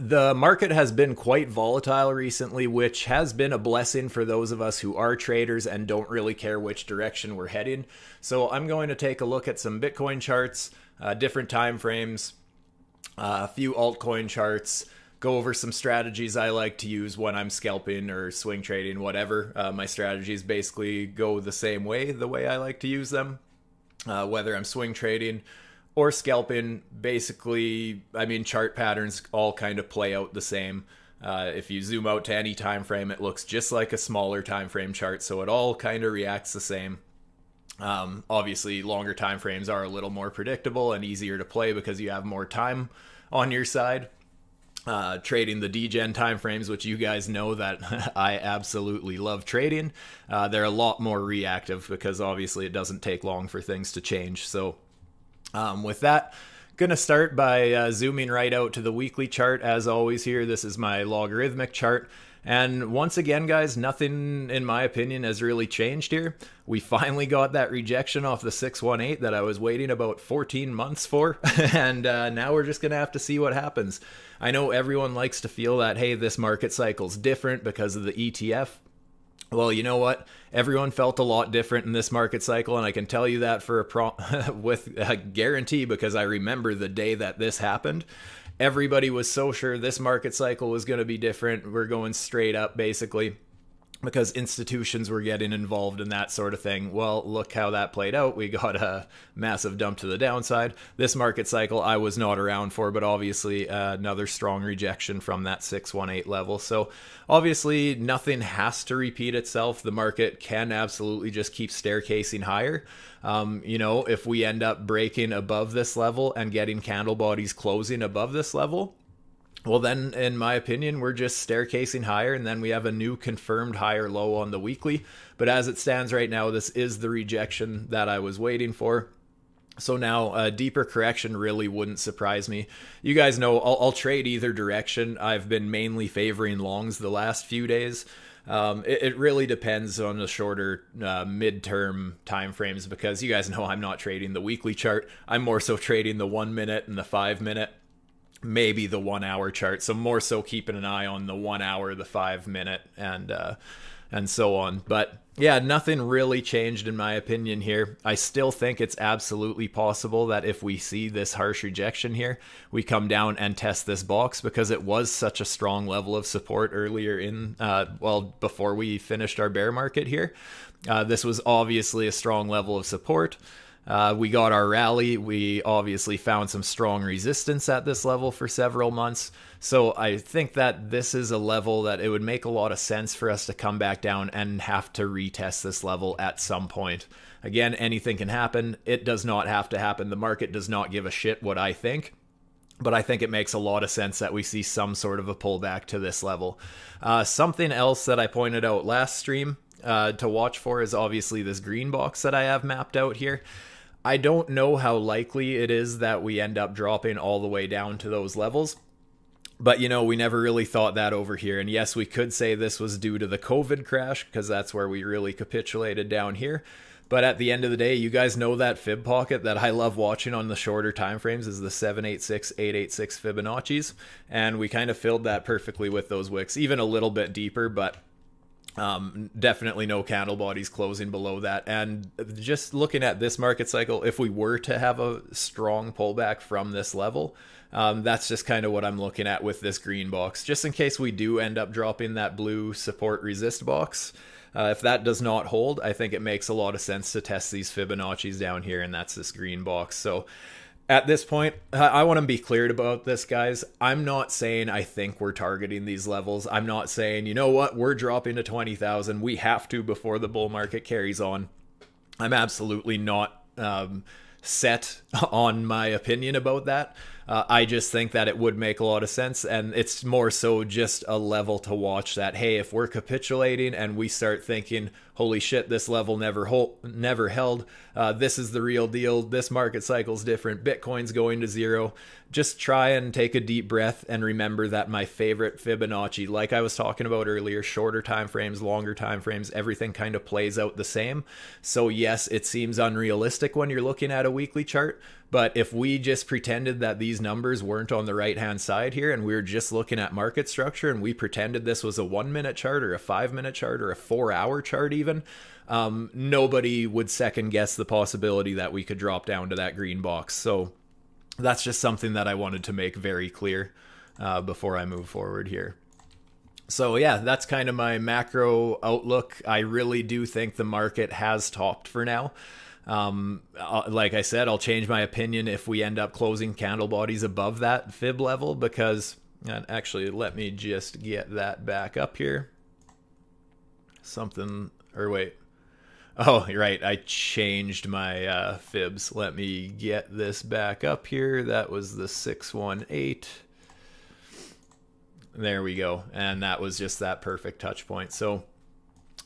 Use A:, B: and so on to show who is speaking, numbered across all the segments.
A: The market has been quite volatile recently, which has been a blessing for those of us who are traders and don't really care which direction we're heading. So I'm going to take a look at some Bitcoin charts, different time frames, a few altcoin charts, go over some strategies I like to use when I'm scalping or swing trading, whatever. My strategies basically go the same way, the way I like to use them, whether I'm swing trading or scalping. Basically, I mean, chart patterns all kind of play out the same. If you zoom out to any time frame, it looks just like a smaller time frame chart, so it all kind of reacts the same. Obviously, longer time frames are a little more predictable and easier to play because you have more time on your side. Trading the degen time frames, which you guys know that I absolutely love trading, they're a lot more reactive because obviously it doesn't take long for things to change. So with that, gonna start by zooming right out to the weekly chart. As always here, this is my logarithmic chart. And once again, guys, nothing, in my opinion, has really changed here. We finally got that rejection off the 618 that I was waiting about 14 months for. And now we're just going to have to see what happens. I know everyone likes to feel that, hey, this market cycle's different because of the ETF. Well, you know what? Everyone felt a lot different in this market cycle, and I can tell you that for with a guarantee because I remember the day that this happened. Everybody was so sure this market cycle was going to be different. We're going straight up, basically, because institutions were getting involved in that sort of thing. Well, look how that played out. We got a massive dump to the downside. This market cycle I was not around for, but obviously another strong rejection from that 618 level. So obviously nothing has to repeat itself. The market can absolutely just keep staircasing higher. You know, if we end up breaking above this level and getting candle bodies closing above this level, well, then, in my opinion, we're just staircasing higher, and then we have a new confirmed higher low on the weekly. But as it stands right now, this is the rejection that I was waiting for. So now a deeper correction really wouldn't surprise me. You guys know I'll trade either direction. I've been mainly favoring longs the last few days. It really depends on the shorter midterm time frames because you guys know I'm not trading the weekly chart. I'm more so trading the 1 minute and the 5 minute. Maybe the 1 hour chart. So more so keeping an eye on the 1 hour, the 5 minute, and so on. But yeah, nothing really changed in my opinion here. I still think it's absolutely possible that if we see this harsh rejection here, we come down and test this box because it was such a strong level of support earlier in, well, before we finished our bear market here. This was obviously a strong level of support. We got our rally. We obviously found some strong resistance at this level for several months. So I think that this is a level that it would make a lot of sense for us to come back down and have to retest this level at some point. Again, anything can happen. It does not have to happen. The market does not give a shit what I think. But I think it makes a lot of sense that we see some sort of a pullback to this level. Something else that I pointed out last stream to watch for is obviously this green box that I have mapped out here. I don't know how likely it is that we end up dropping all the way down to those levels. But, you know, we never really thought that over here. And yes, we could say this was due to the COVID crash because that's where we really capitulated down here. But at the end of the day, you guys know that fib pocket that I love watching on the shorter time frames is the 786, 886 Fibonacci's. And we kind of filled that perfectly with those wicks, even a little bit deeper, but definitely no candle bodies closing below that. And just looking at this market cycle, if we were to have a strong pullback from this level, that's just kind of what I'm looking at with this green box, just in case we do end up dropping that blue support resist box. If that does not hold, I think it makes a lot of sense to test these Fibonacci's down here, and that's this green box. So at this point, I want to be clear about this, guys. I'm not saying I think we're targeting these levels. I'm not saying, you know what, we're dropping to 20,000. We have to before the bull market carries on. I'm absolutely not set on my opinion about that. I just think that it would make a lot of sense, and it's more so just a level to watch that, hey, if we're capitulating and we start thinking, holy shit, this level never held. This is the real deal. This market cycle's different. Bitcoin's going to zero. Just try and take a deep breath and remember that my favorite Fibonacci, like I was talking about earlier, shorter time frames, longer time frames, everything kind of plays out the same. So yes, it seems unrealistic when you're looking at a weekly chart, but if we just pretended that these numbers weren't on the right-hand side here and we were just looking at market structure and we pretended this was a 1-minute chart or a 5-minute chart or a 4-hour chart even, nobody would second guess the possibility that we could drop down to that green box. So that's just something that I wanted to make very clear before I move forward here. So yeah, that's kind of my macro outlook. I really do think the market has topped for now. Like I said, I'll change my opinion if we end up closing candle bodies above that fib level, because actually, let me just get that back up here. Oh, you're right. I changed my fibs. Let me get this back up here. That was the 618. There we go. And that was just that perfect touch point. So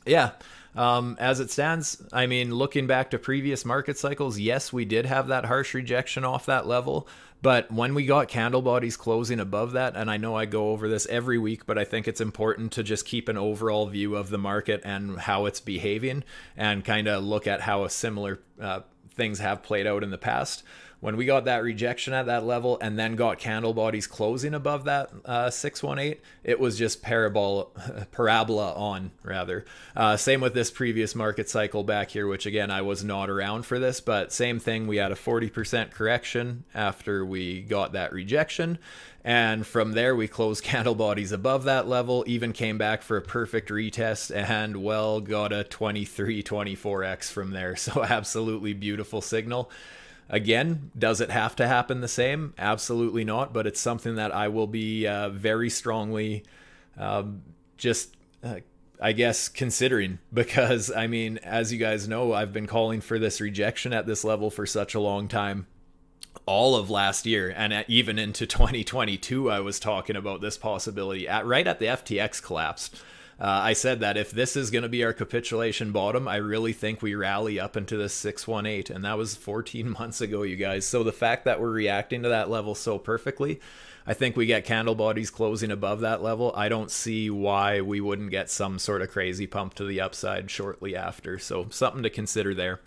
A: yeah, as it stands, I mean, looking back to previous market cycles, yes, we did have that harsh rejection off that level. But when we got candle bodies closing above that, and I know I go over this every week, but I think it's important to just keep an overall view of the market and how it's behaving and kind of look at how a similar things have played out in the past. When we got that rejection at that level and then got candle bodies closing above that 618, it was just parabola on, rather. Same with this previous market cycle back here, which again, I was not around for this, but same thing. We had a 40% correction after we got that rejection. And from there, we closed candle bodies above that level, even came back for a perfect retest and, well, got a 23-24x from there. So absolutely beautiful signal. Again, does it have to happen the same? Absolutely not, but it's something that I will be very strongly I guess, considering, because, I mean, as you guys know, I've been calling for this rejection at this level for such a long time. All of last year and even into 2022, I was talking about this possibility right at the FTX collapsed. I said that if this is going to be our capitulation bottom, I really think we rally up into this 618, and that was 14 months ago, you guys. So the fact that we're reacting to that level so perfectly, I think we get candle bodies closing above that level. I don't see why we wouldn't get some sort of crazy pump to the upside shortly after. So something to consider there.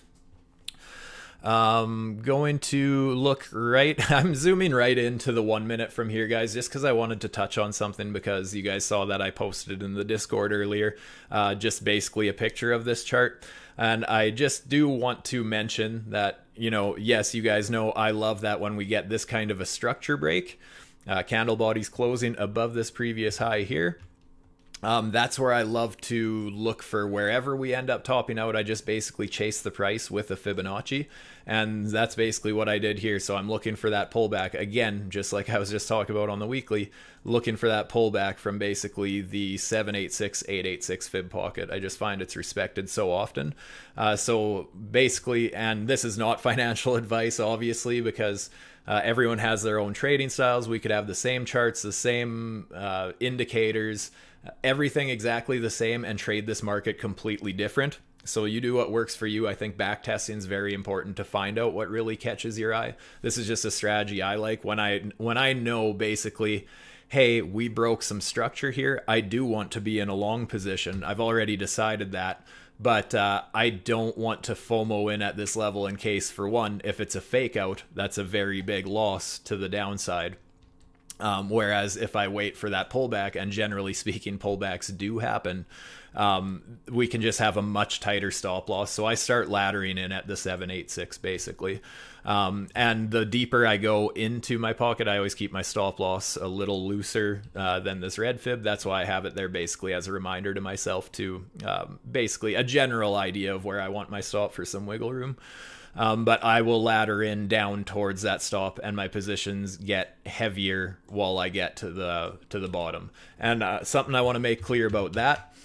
A: Going to look right, I'm zooming right into the 1 minute from here, guys, just because I wanted to touch on something, because you guys saw that I posted in the Discord earlier, just basically a picture of this chart. And I just do want to mention that, you know, yes, you guys know I love that when we get this kind of a structure break, candle bodies closing above this previous high here. That's where I love to look for wherever we end up topping out. I just basically chase the price with a Fibonacci, and that's basically what I did here. So I'm looking for that pullback again, just like I was just talking about on the weekly, looking for that pullback from basically the 786, 886 fib pocket. I just find it's respected so often. So basically, and this is not financial advice, obviously, because everyone has their own trading styles. We could have the same charts, the same indicators, everything exactly the same, and trade this market completely different. So you do what works for you. I think back testing is very important to find out what really catches your eye. This is just a strategy I like when I know basically, hey, we broke some structure here. I do want to be in a long position. I've already decided that, but I don't want to FOMO in at this level in case, for one, if it's a fake out, that's a very big loss to the downside. Whereas if I wait for that pullback, and generally speaking, pullbacks do happen, we can just have a much tighter stop loss. So I start laddering in at the 786 basically. And the deeper I go into my pocket, I always keep my stop loss a little looser than this red fib. That's why I have it there basically as a reminder to myself to basically a general idea of where I want my stop for some wiggle room. But I will ladder in down towards that stop, and my positions get heavier while I get to the bottom. And something I want to make clear about that,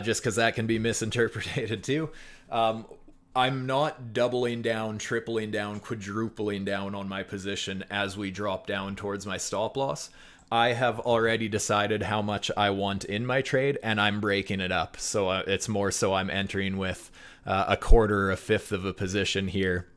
A: just because that can be misinterpreted too. I'm not doubling down, tripling down, quadrupling down on my position as we drop down towards my stop loss. I have already decided how much I want in my trade, and I'm breaking it up. So it's more so I'm entering with a quarter or a fifth of a position here,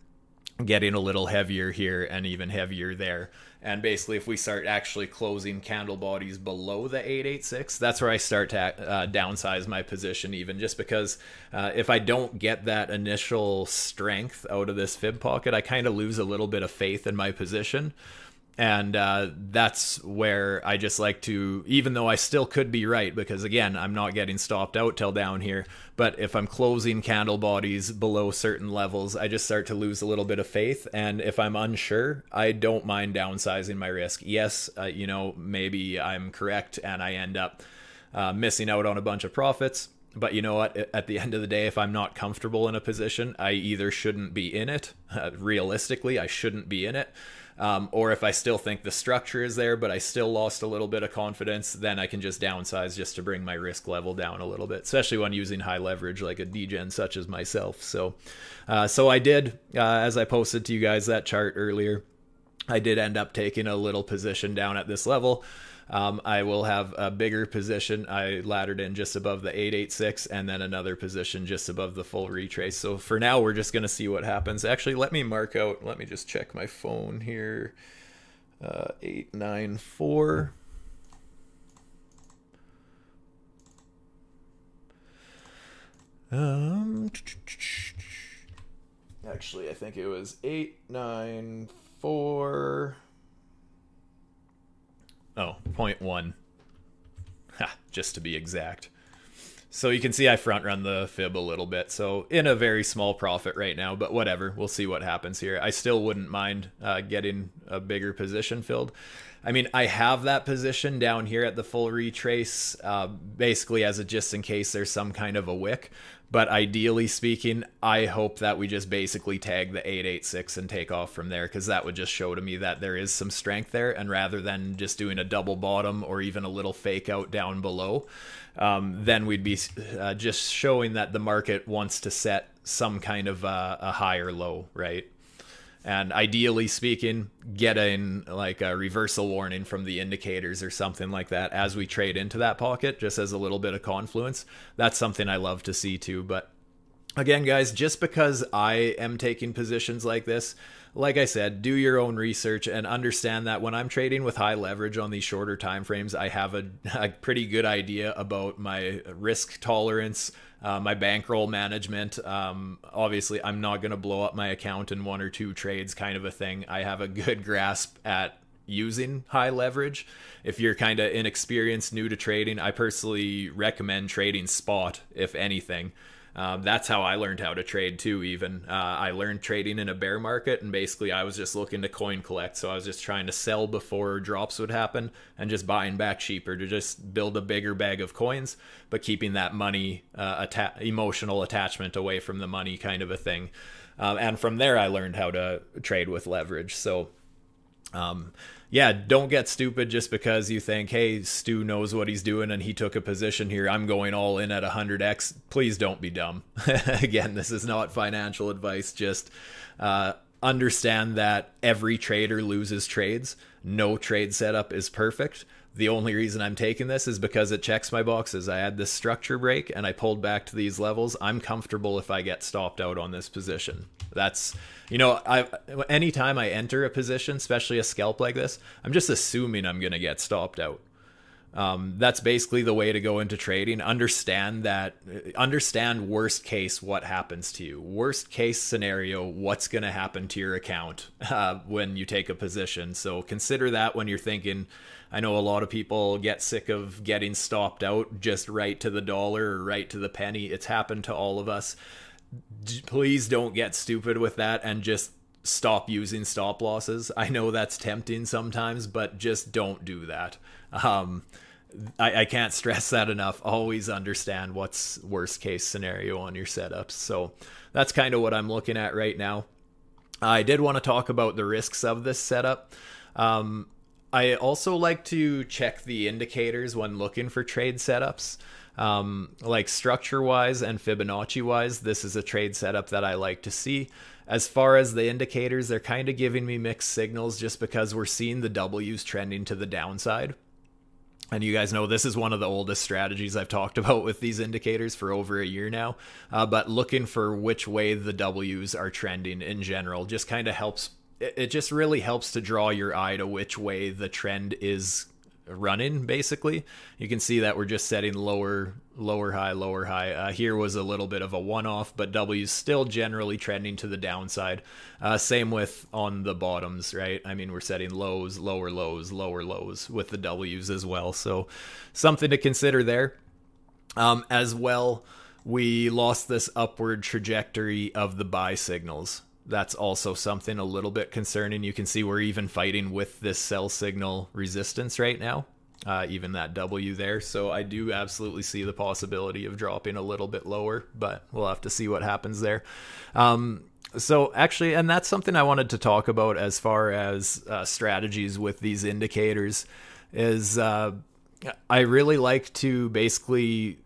A: getting a little heavier here and even heavier there. And basically, if we start actually closing candle bodies below the 886, that's where I start to downsize my position even, just because if I don't get that initial strength out of this fib pocket, I kind of lose a little bit of faith in my position. And that's where I just like to, even though I still could be right, because again, I'm not getting stopped out till down here, but if I'm closing candle bodies below certain levels, I just start to lose a little bit of faith. And if I'm unsure, I don't mind downsizing my risk. Yes, you know, maybe I'm correct and I end up missing out on a bunch of profits. But you know what? At the end of the day, if I'm not comfortable in a position, I either shouldn't be in it. Realistically, I shouldn't be in it. Or if I still think the structure is there, but I still lost a little bit of confidence, then I can just downsize just to bring my risk level down a little bit, especially when using high leverage like a degen such as myself. So I did, as I posted to you guys that chart earlier, I did end up taking a little position down at this level. I will have a bigger position. I laddered in just above the 886 and then another position just above the full retrace. So for now, we're just going to see what happens. Actually, let me mark out. Let me just check my phone here. 894. Actually, I think it was 894. Oh, 0.1. Ha, just to be exact. So you can see I front run the fib a little bit. So in a very small profit right now, but whatever. We'll see what happens here. I still wouldn't mind getting a bigger position filled. I mean, I have that position down here at the full retrace, basically as a just in case there's some kind of a wick. But ideally speaking, I hope that we just basically tag the 886 and take off from there, because that would just show to me that there is some strength there. And rather than just doing a double bottom or even a little fake out down below, then we'd be just showing that the market wants to set some kind of a higher low, right? And ideally speaking, get in like a reversal warning from the indicators or something like that as we trade into that pocket, just as a little bit of confluence. That's something I love to see too. But again, guys, just because I am taking positions like this, like I said, do your own research and understand that when I'm trading with high leverage on these shorter time frames, I have a pretty good idea about my risk tolerance, my bankroll management. Obviously, I'm not going to blow up my account in one or two trades kind of a thing. I have a good grasp at using high leverage. If you're kind of inexperienced, new to trading, I personally recommend trading spot, if anything. That's how I learned how to trade too, even. I learned trading in a bear market, and basically I was just looking to coin collect. So I was just trying to sell before drops would happen and just buying back cheaper to just build a bigger bag of coins, but keeping that money, emotional attachment away from the money kind of a thing. And from there, I learned how to trade with leverage. So yeah, don't get stupid just because you think, hey, Stu knows what he's doing and he took a position here, I'm going all in at 100x. Please don't be dumb. Again, this is not financial advice. Just understand that every trader loses trades. No trade setup is perfect. The only reason I'm taking this is because it checks my boxes. I had this structure break and I pulled back to these levels. I'm comfortable if I get stopped out on this position. That's, you know, anytime I enter a position, especially a scalp like this, I'm just assuming I'm going to get stopped out. That's basically the way to go into trading. Understand worst case, what happens to you. Worst case scenario, what's going to happen to your account when you take a position. So consider that when you're thinking. I know a lot of people get sick of getting stopped out just right to the dollar or right to the penny. It's happened to all of us. Please don't get stupid with that and just stop using stop losses. I know that's tempting sometimes, but just don't do that. I can't stress that enough. Always understand what's worst case scenario on your setups. So that's kind of what I'm looking at right now. I did want to talk about the risks of this setup. I also like to check the indicators when looking for trade setups. Like structure wise and Fibonacci wise, this is a trade setup that I like to see. As far as the indicators, they're kind of giving me mixed signals just because we're seeing the W's trending to the downside. And you guys know this is one of the oldest strategies I've talked about with these indicators for over a year now. But looking for which way the W's are trending in general just kind of helps. It just really helps to draw your eye to which way the trend is running, basically. You can see that we're just setting lower high. Here was a little bit of a one-off, but W's still generally trending to the downside. Same with on the bottoms, right? I mean, we're setting lows, lower lows with the W's as well. So something to consider there. As well, we lost this upward trajectory of the buy signals. That's also something a little bit concerning. You can see we're even fighting with this sell signal resistance right now, even that W there. So I do absolutely see the possibility of dropping a little bit lower, but we'll have to see what happens there. So actually, and that's something I wanted to talk about as far as strategies with these indicators is I really like to basically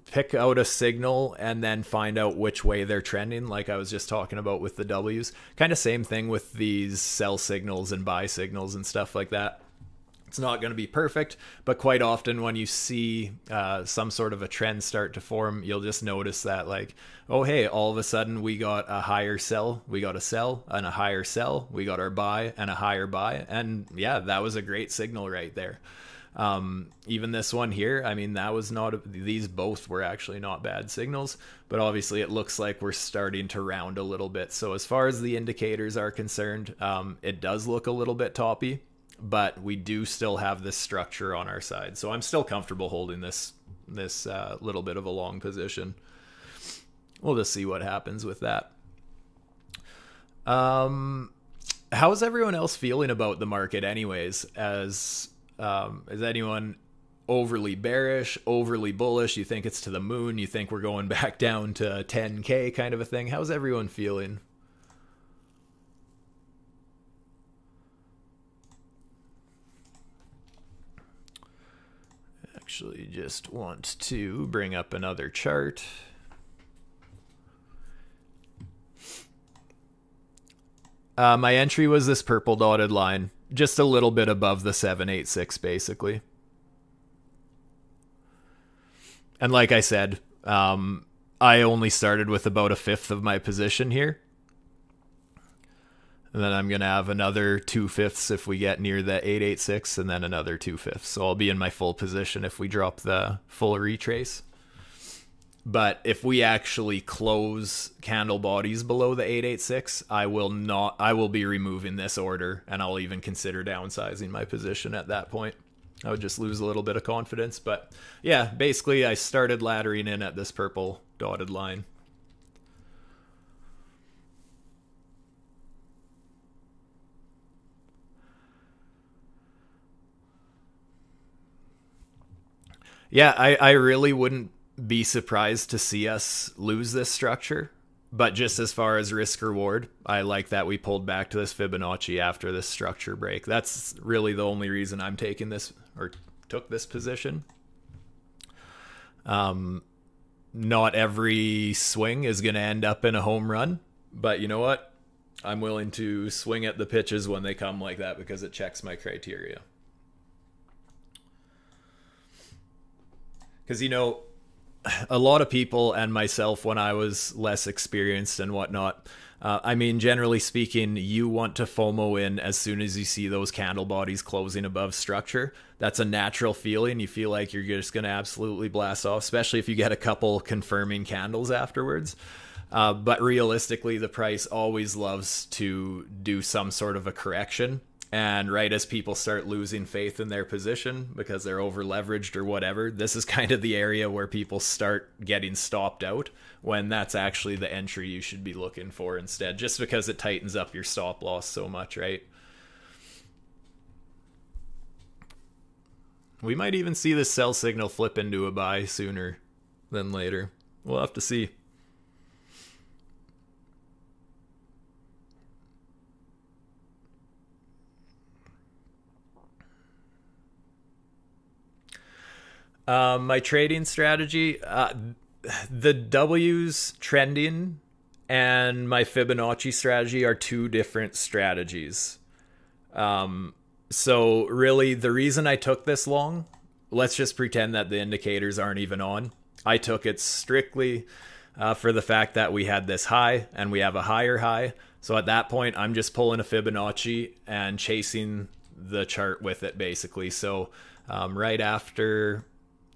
A: pick out a signal and then find out which way they're trending, like I was just talking about with the W's. Kind of same thing with these sell signals and buy signals and stuff like that. It's not going to be perfect, but quite often when you see some sort of a trend start to form, you'll just notice that, like, oh hey, all of a sudden we got a higher sell, we got a sell and a higher sell, we got our buy and a higher buy, and yeah, that was a great signal right there. Even this one here, I mean, that was not, these both were actually not bad signals, but obviously it looks like we're starting to round a little bit. So as far as the indicators are concerned, it does look a little bit toppy, but we do still have this structure on our side. So I'm still comfortable holding this little bit of a long position. We'll just see what happens with that. How's everyone else feeling about the market anyways? Is anyone overly bearish, overly bullish? You think it's to the moon? You think we're going back down to 10K kind of a thing? How's everyone feeling? Actually, just want to bring up another chart. My entry was this purple dotted line, just a little bit above the 786 basically. And like I said, I only started with about a fifth of my position here. And then I'm going to have another 2/5 if we get near the 886, and then another 2/5. So I'll be in my full position if we drop the full retrace. But if we actually close candle bodies below the 886, I will be removing this order, and I'll even consider downsizing my position at that point. I would just lose a little bit of confidence. But yeah, basically I started laddering in at this purple dotted line. Yeah, I really wouldn't be surprised to see us lose this structure, but just as far as risk reward, I like that we pulled back to this Fibonacci after this structure break. That's really the only reason I'm taking this, or took this position. Not every swing is going to end up in a home run, but you know what? I'm willing to swing at the pitches when they come like that because it checks my criteria. Because, you know, a lot of people and myself when I was less experienced and whatnot, I mean, generally speaking, you want to FOMO in as soon as you see those candle bodies closing above structure. That's a natural feeling. You feel like you're just going to absolutely blast off, especially if you get a couple confirming candles afterwards. But realistically, the price always loves to do some sort of a correction. And right as people start losing faith in their position because they're over leveraged or whatever, this is kind of the area where people start getting stopped out, when that's actually the entry you should be looking for instead, just because it tightens up your stop loss so much, right? We might even see this sell signal flip into a buy sooner than later. We'll have to see. My trading strategy, the W's trending and my Fibonacci strategy are two different strategies. So really the reason I took this long let's just pretend that the indicators aren't even on. I took it strictly for the fact that we had this high and we have a higher high. So at that point, I'm just pulling a Fibonacci and chasing the chart with it, basically. So right after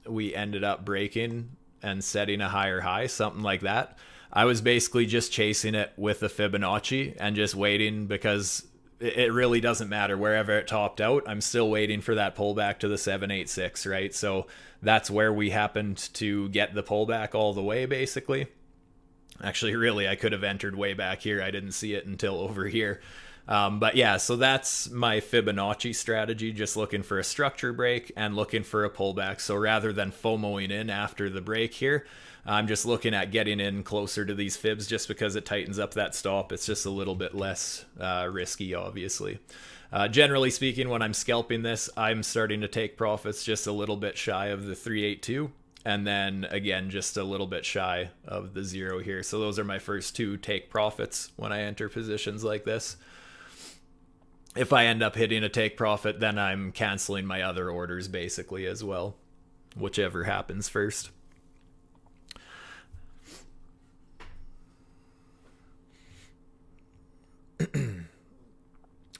A: we ended up breaking and setting a higher high, something like that, I was basically just chasing it with a Fibonacci and just waiting, because it really doesn't matter wherever it topped out. I'm still waiting for that pullback to the 786, right? So that's where we happened to get the pullback all the way, basically. Actually, really, I could have entered way back here. I didn't see it until over here. But yeah, so that's my Fibonacci strategy, just looking for a structure break and looking for a pullback. So rather than FOMOing in after the break here, I'm just looking at getting in closer to these fibs, just because it tightens up that stop. It's just a little bit less risky, obviously. Generally speaking, when I'm scalping this, I'm starting to take profits just a little bit shy of the 382. And then again, just a little bit shy of the 0 here. So those are my first two take profits when I enter positions like this. If I end up hitting a take profit, then I'm canceling my other orders basically as well, whichever happens first.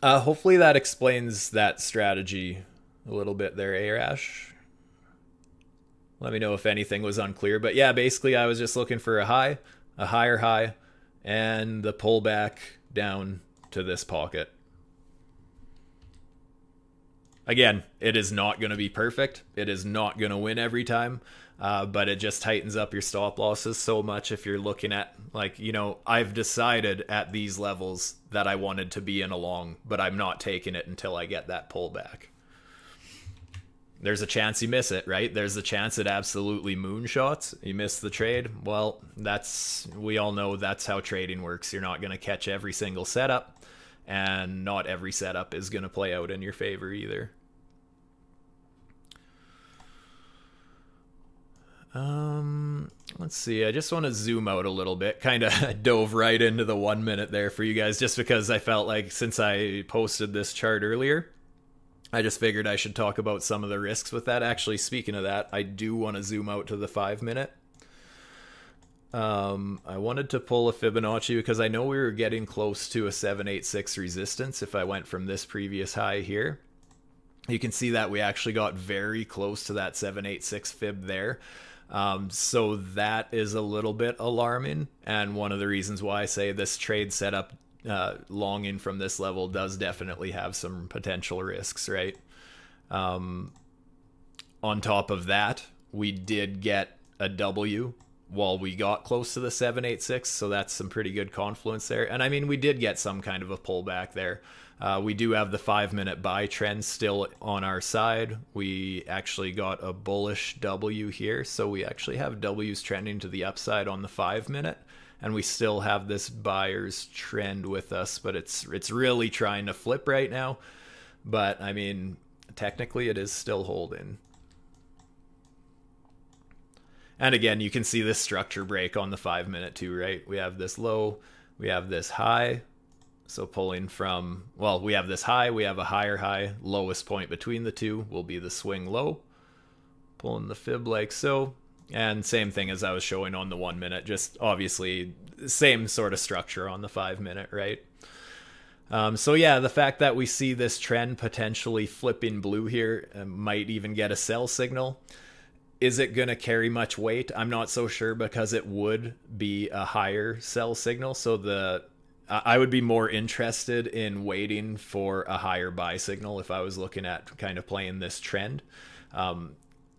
A: Hopefully that explains that strategy a little bit there, Arash. Let me know if anything was unclear. But yeah, basically I was just looking for a high, a higher high, and the pullback down to this pocket. Again, it is not going to be perfect. It is not going to win every time. But it just tightens up your stop losses so much if you're looking at, like, you know, I've decided at these levels that I wanted to be in a long, but I'm not taking it until I get that pullback. There's a chance you miss it, right? There's a chance it absolutely moonshots. You miss the trade. Well, we all know that's how trading works. You're not going to catch every single setup, and not every setup is going to play out in your favor either. Let's see. I just want to zoom out a little bit. Kind of dove right into the 1 minute there for you guys, just because I felt like since I posted this chart earlier, I just figured I should talk about some of the risks with that. Actually, speaking of that, I do want to zoom out to the 5 minute. I wanted to pull a Fibonacci because I know we were getting close to a 786 resistance if I went from this previous high here. You can see that we actually got very close to that 786 fib there. So that is a little bit alarming, and one of the reasons why I say this trade setup longing from this level does definitely have some potential risks, right? On top of that, we did get a W while we got close to the 786, so that's some pretty good confluence there. And I mean, we did get some kind of a pullback there. We do have the 5 minute buy trend still on our side. We actually got a bullish W here, so we actually have W's trending to the upside on the 5 minute, and we still have this buyer's trend with us, but it's really trying to flip right now. But I mean, technically it is still holding. And again, you can see this structure break on the 5 minute too, right? We have this low, we have this high. So pulling from, well, we have this high, we have a higher high, lowest point between the two will be the swing low. Pulling the fib like so. And same thing as I was showing on the 1 minute, just obviously same sort of structure on the 5 minute, right? So yeah, the fact that we see this trend potentially flipping blue here might even get a sell signal. Is it going to carry much weight? I'm not so sure, because it would be a higher sell signal. So I would be more interested in waiting for a higher buy signal if I was looking at kind of playing this trend.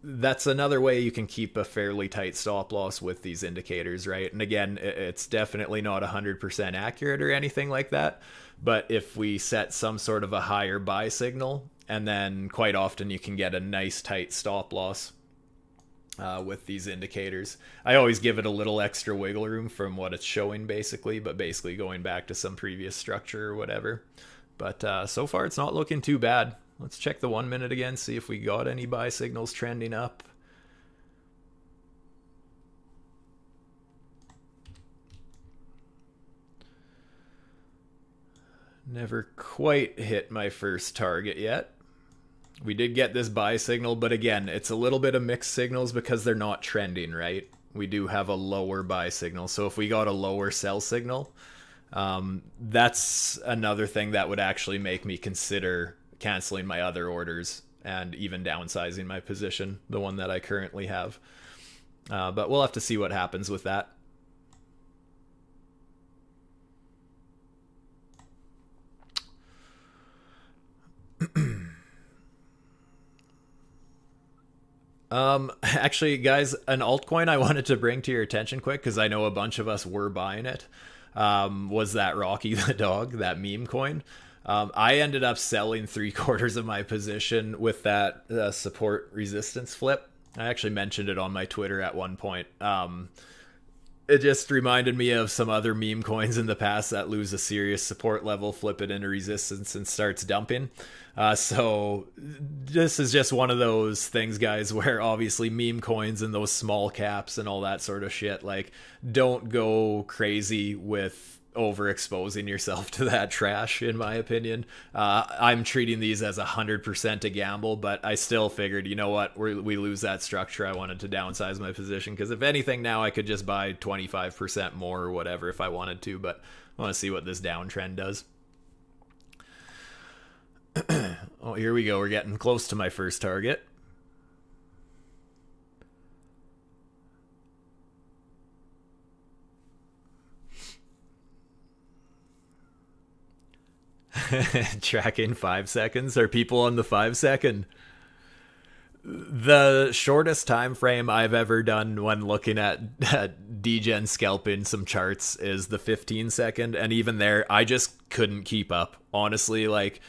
A: That's another way you can keep a fairly tight stop loss with these indicators, right? And again, it's definitely not 100% accurate or anything like that. But if we set some sort of a higher buy signal, and then quite often you can get a nice tight stop loss with these indicators. I always give it a little extra wiggle room from what it's showing basically, but basically going back to some previous structure or whatever. But so far it's not looking too bad. Let's check the 1 minute again, see if we got any buy signals trending up. Never quite hit my first target yet. We did get this buy signal, but again, it's a little bit of mixed signals because they're not trending, right? We do have a lower buy signal. So if we got a lower sell signal, that's another thing that would actually make me consider canceling my other orders and even downsizing my position, the one that I currently have. But we'll have to see what happens with that. Actually, guys, an altcoin I wanted to bring to your attention quick, because I know a bunch of us were buying it, was that Rocky the Dog, that meme coin. I ended up selling 3/4 of my position with that support resistance flip. I actually mentioned it on my Twitter at one point. It just reminded me of some other meme coins in the past that lose a serious support level, flip it into resistance, and starts dumping. So this is just one of those things, guys, where obviously meme coins and those small caps and all that sort of shit, like, don't go crazy with overexposing yourself to that trash, in my opinion. I'm treating these as 100% a gamble, but I still figured, you know what, we lose that structure. I wanted to downsize my position, because if anything now I could just buy 25% more or whatever if I wanted to, but I want to see what this downtrend does. Oh, here we go. We're getting close to my first target. Tracking 5 seconds. Are people on the 5-second? The shortest time frame I've ever done when looking at degen scalping some charts is the 15-second, and even there I just couldn't keep up, honestly. Like,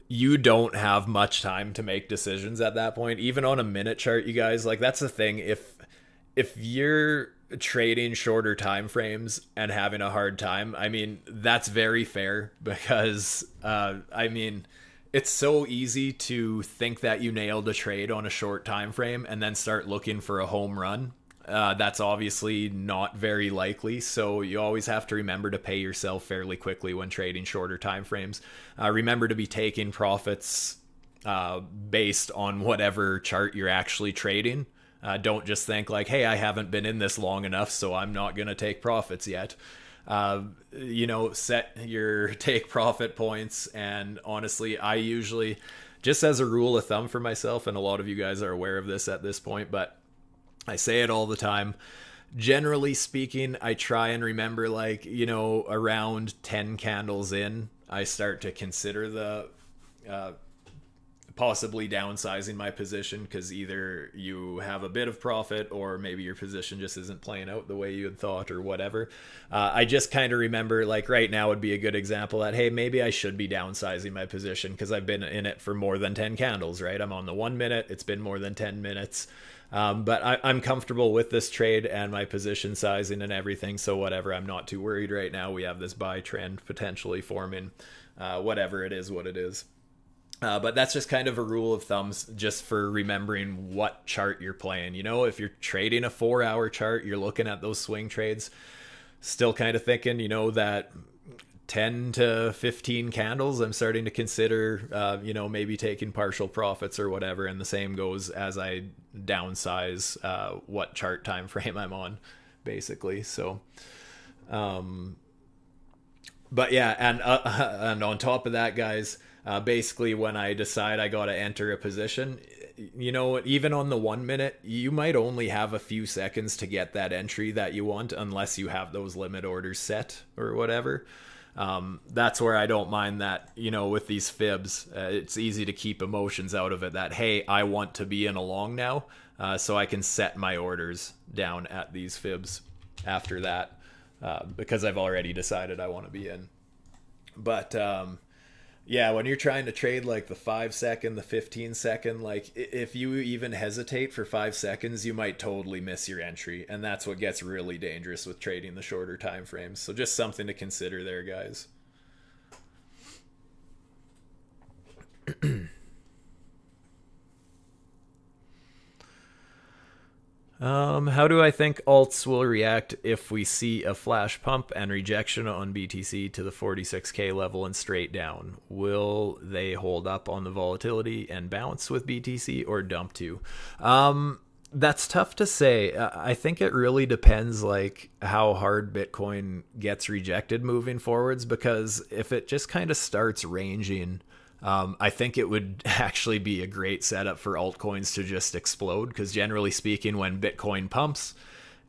A: you don't have much time to make decisions at that point, even on a minute chart, you guys. Like, that's the thing. If you're trading shorter time frames and having a hard time, I mean, that's very fair, because I mean, it's so easy to think that you nailed a trade on a short time frame and then start looking for a home run. That's obviously not very likely, so you always have to remember to pay yourself fairly quickly when trading shorter time frames. Remember to be taking profits based on whatever chart you're actually trading. Don't just think like, hey, I haven't been in this long enough, so I'm not going to take profits yet. You know, set your take profit points. And honestly, I usually, just as a rule of thumb for myself, and a lot of you guys are aware of this at this point, but I say it all the time, generally speaking, I try and remember, like, you know, around 10 candles in, I start to consider the possibly downsizing my position, because either you have a bit of profit or maybe your position just isn't playing out the way you had thought or whatever. I just kind of remember, like, right now would be a good example that, hey, maybe I should be downsizing my position because I've been in it for more than 10 candles, right? I'm on the 1 minute. It's been more than 10 minutes. But I'm comfortable with this trade and my position sizing and everything. So whatever, I'm not too worried right now. We have this buy trend potentially forming, whatever it is, what it is. But that's just kind of a rule of thumb, just for remembering what chart you're playing. You know, if you're trading a 4-hour chart, you're looking at those swing trades, still kind of thinking, you know, that 10 to 15 candles, I'm starting to consider, you know, maybe taking partial profits or whatever. And the same goes as I downsize what chart time frame I'm on, basically. So, but yeah, and on top of that, guys, basically when I decide I got to enter a position, you know, even on the 1 minute, you might only have a few seconds to get that entry that you want, unless you have those limit orders set or whatever. That's where I don't mind that, you know, with these fibs, it's easy to keep emotions out of it, that, hey, I want to be in a long now, so I can set my orders down at these fibs after that, because I've already decided I want to be in. But yeah, when you're trying to trade like the 5-second, the 15-second, like, if you even hesitate for 5 seconds, you might totally miss your entry. And that's what gets really dangerous with trading the shorter time frames. So just something to consider there, guys. How do I think alts will react if we see a flash pump and rejection on BTC to the 46K level and straight down? Will they hold up on the volatility and bounce with BTC or dump to? That's tough to say. I think it really depends like how hard Bitcoin gets rejected moving forwards, because if it just kind of starts ranging, I think it would actually be a great setup for altcoins to just explode, because generally speaking, when Bitcoin pumps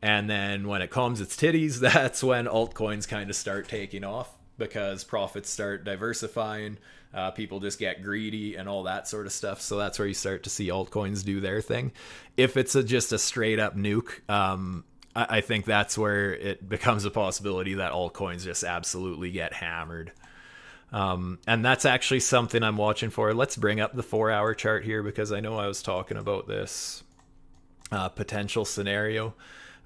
A: and then when it calms its titties, that's when altcoins kind of start taking off, because profits start diversifying, people just get greedy and all that sort of stuff. So that's where you start to see altcoins do their thing. If it's just a straight up nuke, I think that's where it becomes a possibility that altcoins just absolutely get hammered. And that's actually something I'm watching for. Let's bring up the 4-hour chart here, because I know I was talking about this potential scenario.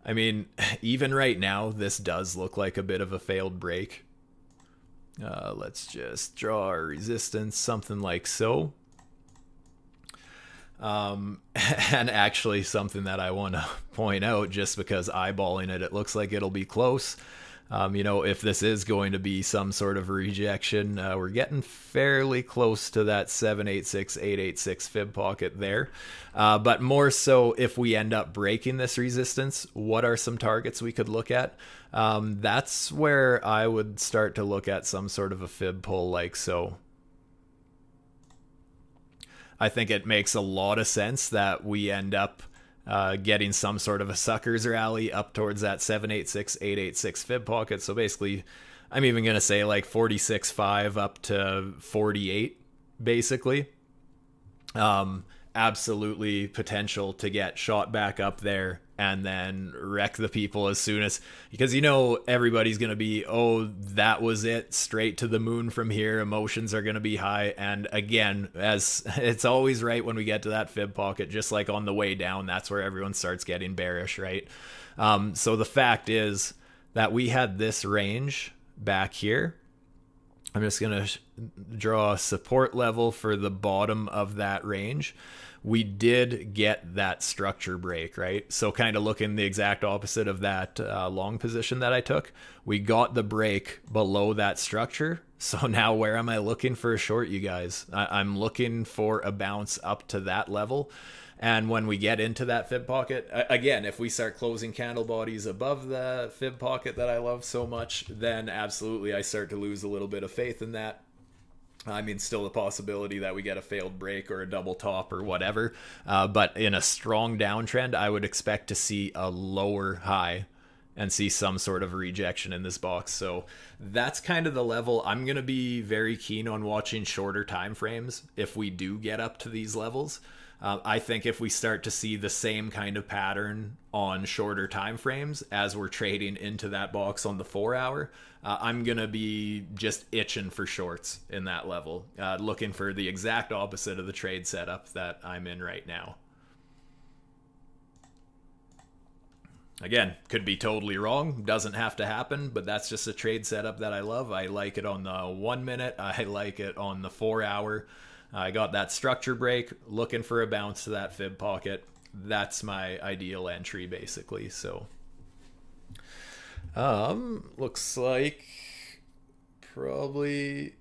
A: I mean, even right now, this does look like a bit of a failed break. Let's just draw our resistance, something like so. And actually something that I want to point out, just because eyeballing it, it looks like it'll be close. You know, if this is going to be some sort of rejection, we're getting fairly close to that 786, 886 fib pocket there. But more so, if we end up breaking this resistance, what are some targets we could look at? That's where I would start to look at some sort of a fib pull like so. I think it makes a lot of sense that we end up getting some sort of a suckers rally up towards that 786, 886 fib pocket. So basically, I'm even going to say like 46.5 up to 48, basically. Absolutely potential to get shot back up there and then wreck the people as soon as, because you know everybody's going to be, oh, that was it, straight to the moon from here, emotions are going to be high. And again, as it's always right when we get to that fib pocket, just like on the way down, that's where everyone starts getting bearish, right? So the fact is that we had this range back here. I'm just going to draw a support level for the bottom of that range. We did get that structure break, right? So kind of looking the exact opposite of that long position that I took. We got the break below that structure. So now where am I looking for a short, you guys? I'm looking for a bounce up to that level. And when we get into that fib pocket, again, if we start closing candle bodies above the fib pocket that I love so much, then absolutely I start to lose a little bit of faith in that. I mean, still the possibility that we get a failed break or a double top or whatever. But in a strong downtrend, I would expect to see a lower high and see some sort of rejection in this box. So that's kind of the level. I'm going to be very keen on watching shorter time frames if we do get up to these levels. I think if we start to see the same kind of pattern on shorter time frames as we're trading into that box on the 4-hour, I'm going to be just itching for shorts in that level, looking for the exact opposite of the trade setup that I'm in right now. Again, could be totally wrong, doesn't have to happen, but that's just a trade setup that I love. I like it on the 1 minute, I like it on the 4-hour. I got that structure break, looking for a bounce to that fib pocket. That's my ideal entry, basically. So, looks like probably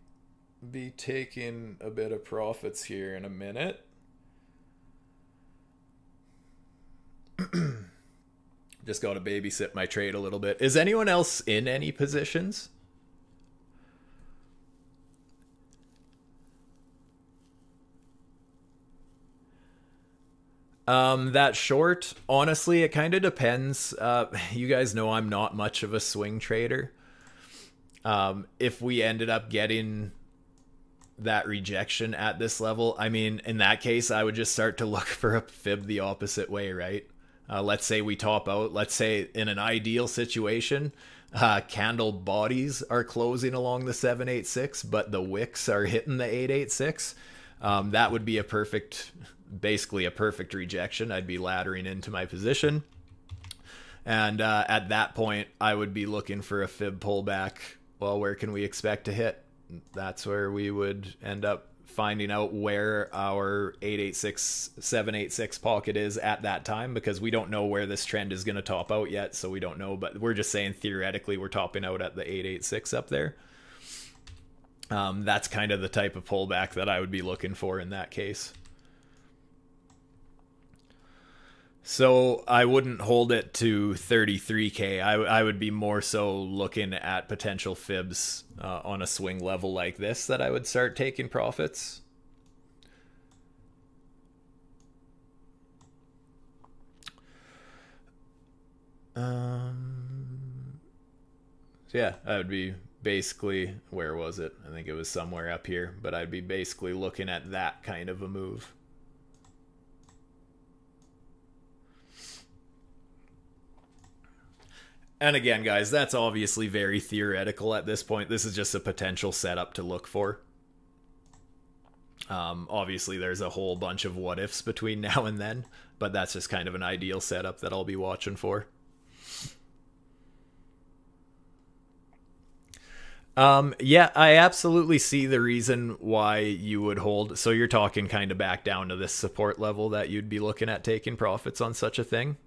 A: be taking a bit of profits here in a minute. Just got to babysit my trade a little bit. Is anyone else in any positions? That short, honestly, it kind of depends. You guys know I'm not much of a swing trader. If we ended up getting that rejection at this level, I mean, in that case, I would just start to look for a fib the opposite way, right? Let's say we top out. Let's say in an ideal situation, candle bodies are closing along the 786, but the wicks are hitting the 886. That would be basically a perfect rejection. I'd be laddering into my position. And at that point, I would be looking for a fib pullback. Well, where can we expect to hit? That's where we would end up finding out where our 886 786 pocket is at that time, because we don't know where this trend is going to top out yet, so we don't know, but we're just saying theoretically we're topping out at the 886 up there. That's kind of the type of pullback that I would be looking for in that case. So I wouldn't hold it to 33K. I would be more so looking at potential fibs on a swing level like this that I would start taking profits. So yeah, I would be basically, where was it? I think it was somewhere up here, but I'd be basically looking at that kind of a move. And again, guys, that's obviously very theoretical at this point. This is just a potential setup to look for. Obviously, there's a whole bunch of what ifs between now and then, but that's just kind of an ideal setup that I'll be watching for. Yeah, I absolutely see the reason why you would hold. So you're talking kind of back down to this support level that you'd be looking at taking profits on such a thing.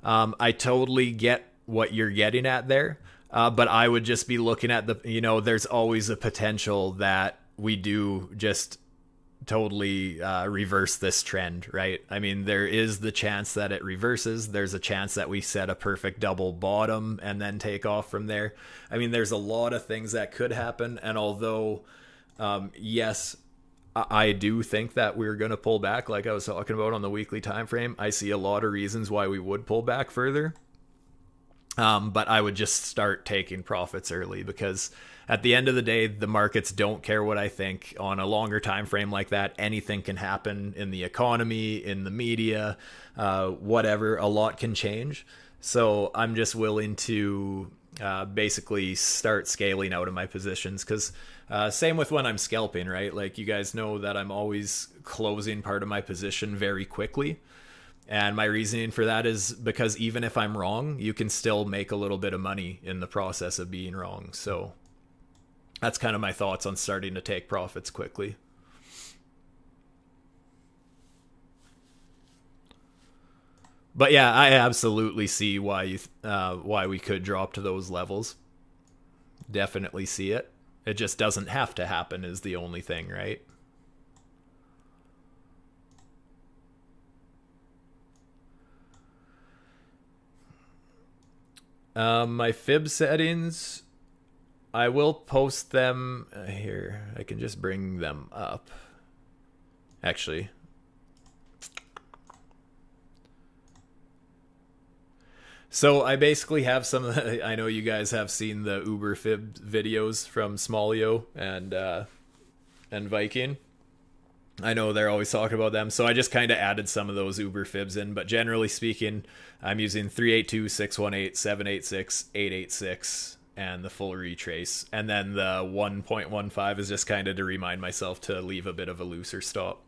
A: I totally get what you're getting at there, but I would just be looking at the, you know, there's always a potential that we do just totally reverse this trend, right? I mean, there is the chance that it reverses. There's a chance that we set a perfect double bottom and then take off from there. I mean, there's a lot of things that could happen, and although yes, I do think that we're going to pull back, like I was talking about on the weekly time frame, I see a lot of reasons why we would pull back further. But I would just start taking profits early, because at the end of the day, the markets don't care what I think. On a longer time frame like that, anything can happen in the economy, in the media, whatever. A lot can change. So I'm just willing to basically start scaling out of my positions, because same with when I'm scalping, right? Like, you guys know that I'm always closing part of my position very quickly. And my reasoning for that is because even if I'm wrong, you can still make a little bit of money in the process of being wrong. So that's kind of my thoughts on starting to take profits quickly. But yeah, I absolutely see why we could drop to those levels. Definitely see it. It just doesn't have to happen is the only thing, right? My fib settings, I will post them here. I can just bring them up. Actually, so I basically have some of the, I know you guys have seen the Uber fib videos from Smallio and Viking. I know they're always talking about them, so I just kind of added some of those Uber fibs in, but generally speaking, I'm using 382, 618, 786, 886, and the full retrace. And then the 1.15 is just kind of to remind myself to leave a bit of a looser stop.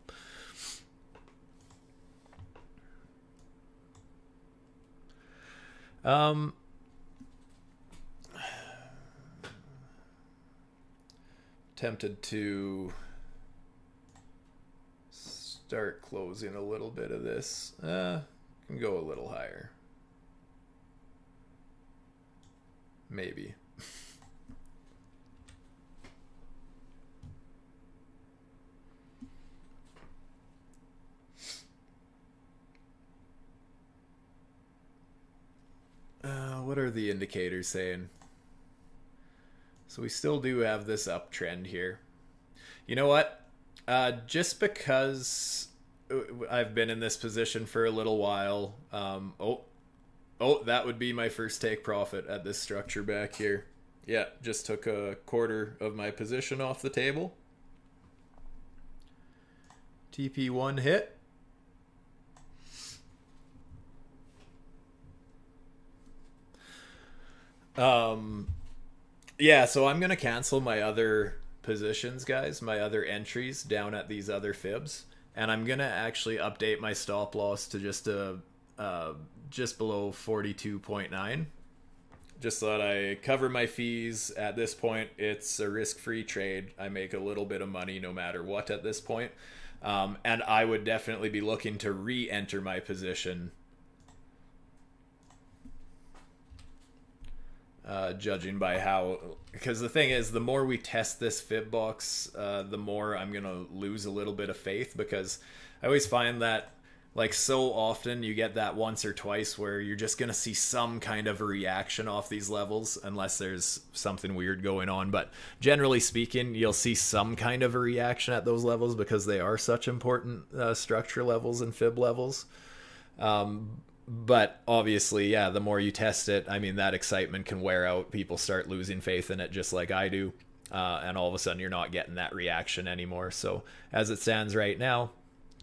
A: Tempted to start closing a little bit of this. Can go a little higher. Maybe. What are the indicators saying? So we still do have this uptrend here. You know what? Just because I've been in this position for a little while. Oh, that would be my first take profit at this structure back here. Yeah, just took a quarter of my position off the table. TP1 hit. Yeah, so I'm going to cancel my other positions, guys, my other entries down at these other fibs, and I'm going to actually update my stop loss to just below 42.9, Just thought I cover my fees. At this point, it's a risk-free trade. I make a little bit of money no matter what at this point. And I would definitely be looking to re-enter my position, judging by how, because the thing is, the more we test this fib box, the more I'm gonna lose a little bit of faith, because I always find that, like, so often you get that once or twice where you're just gonna see some kind of a reaction off these levels, unless there's something weird going on. But generally speaking, you'll see some kind of a reaction at those levels because they are such important structure levels and fib levels. But obviously, yeah, the more you test it, I mean, that excitement can wear out. People start losing faith in it just like I do. And all of a sudden you're not getting that reaction anymore. So as it stands right now,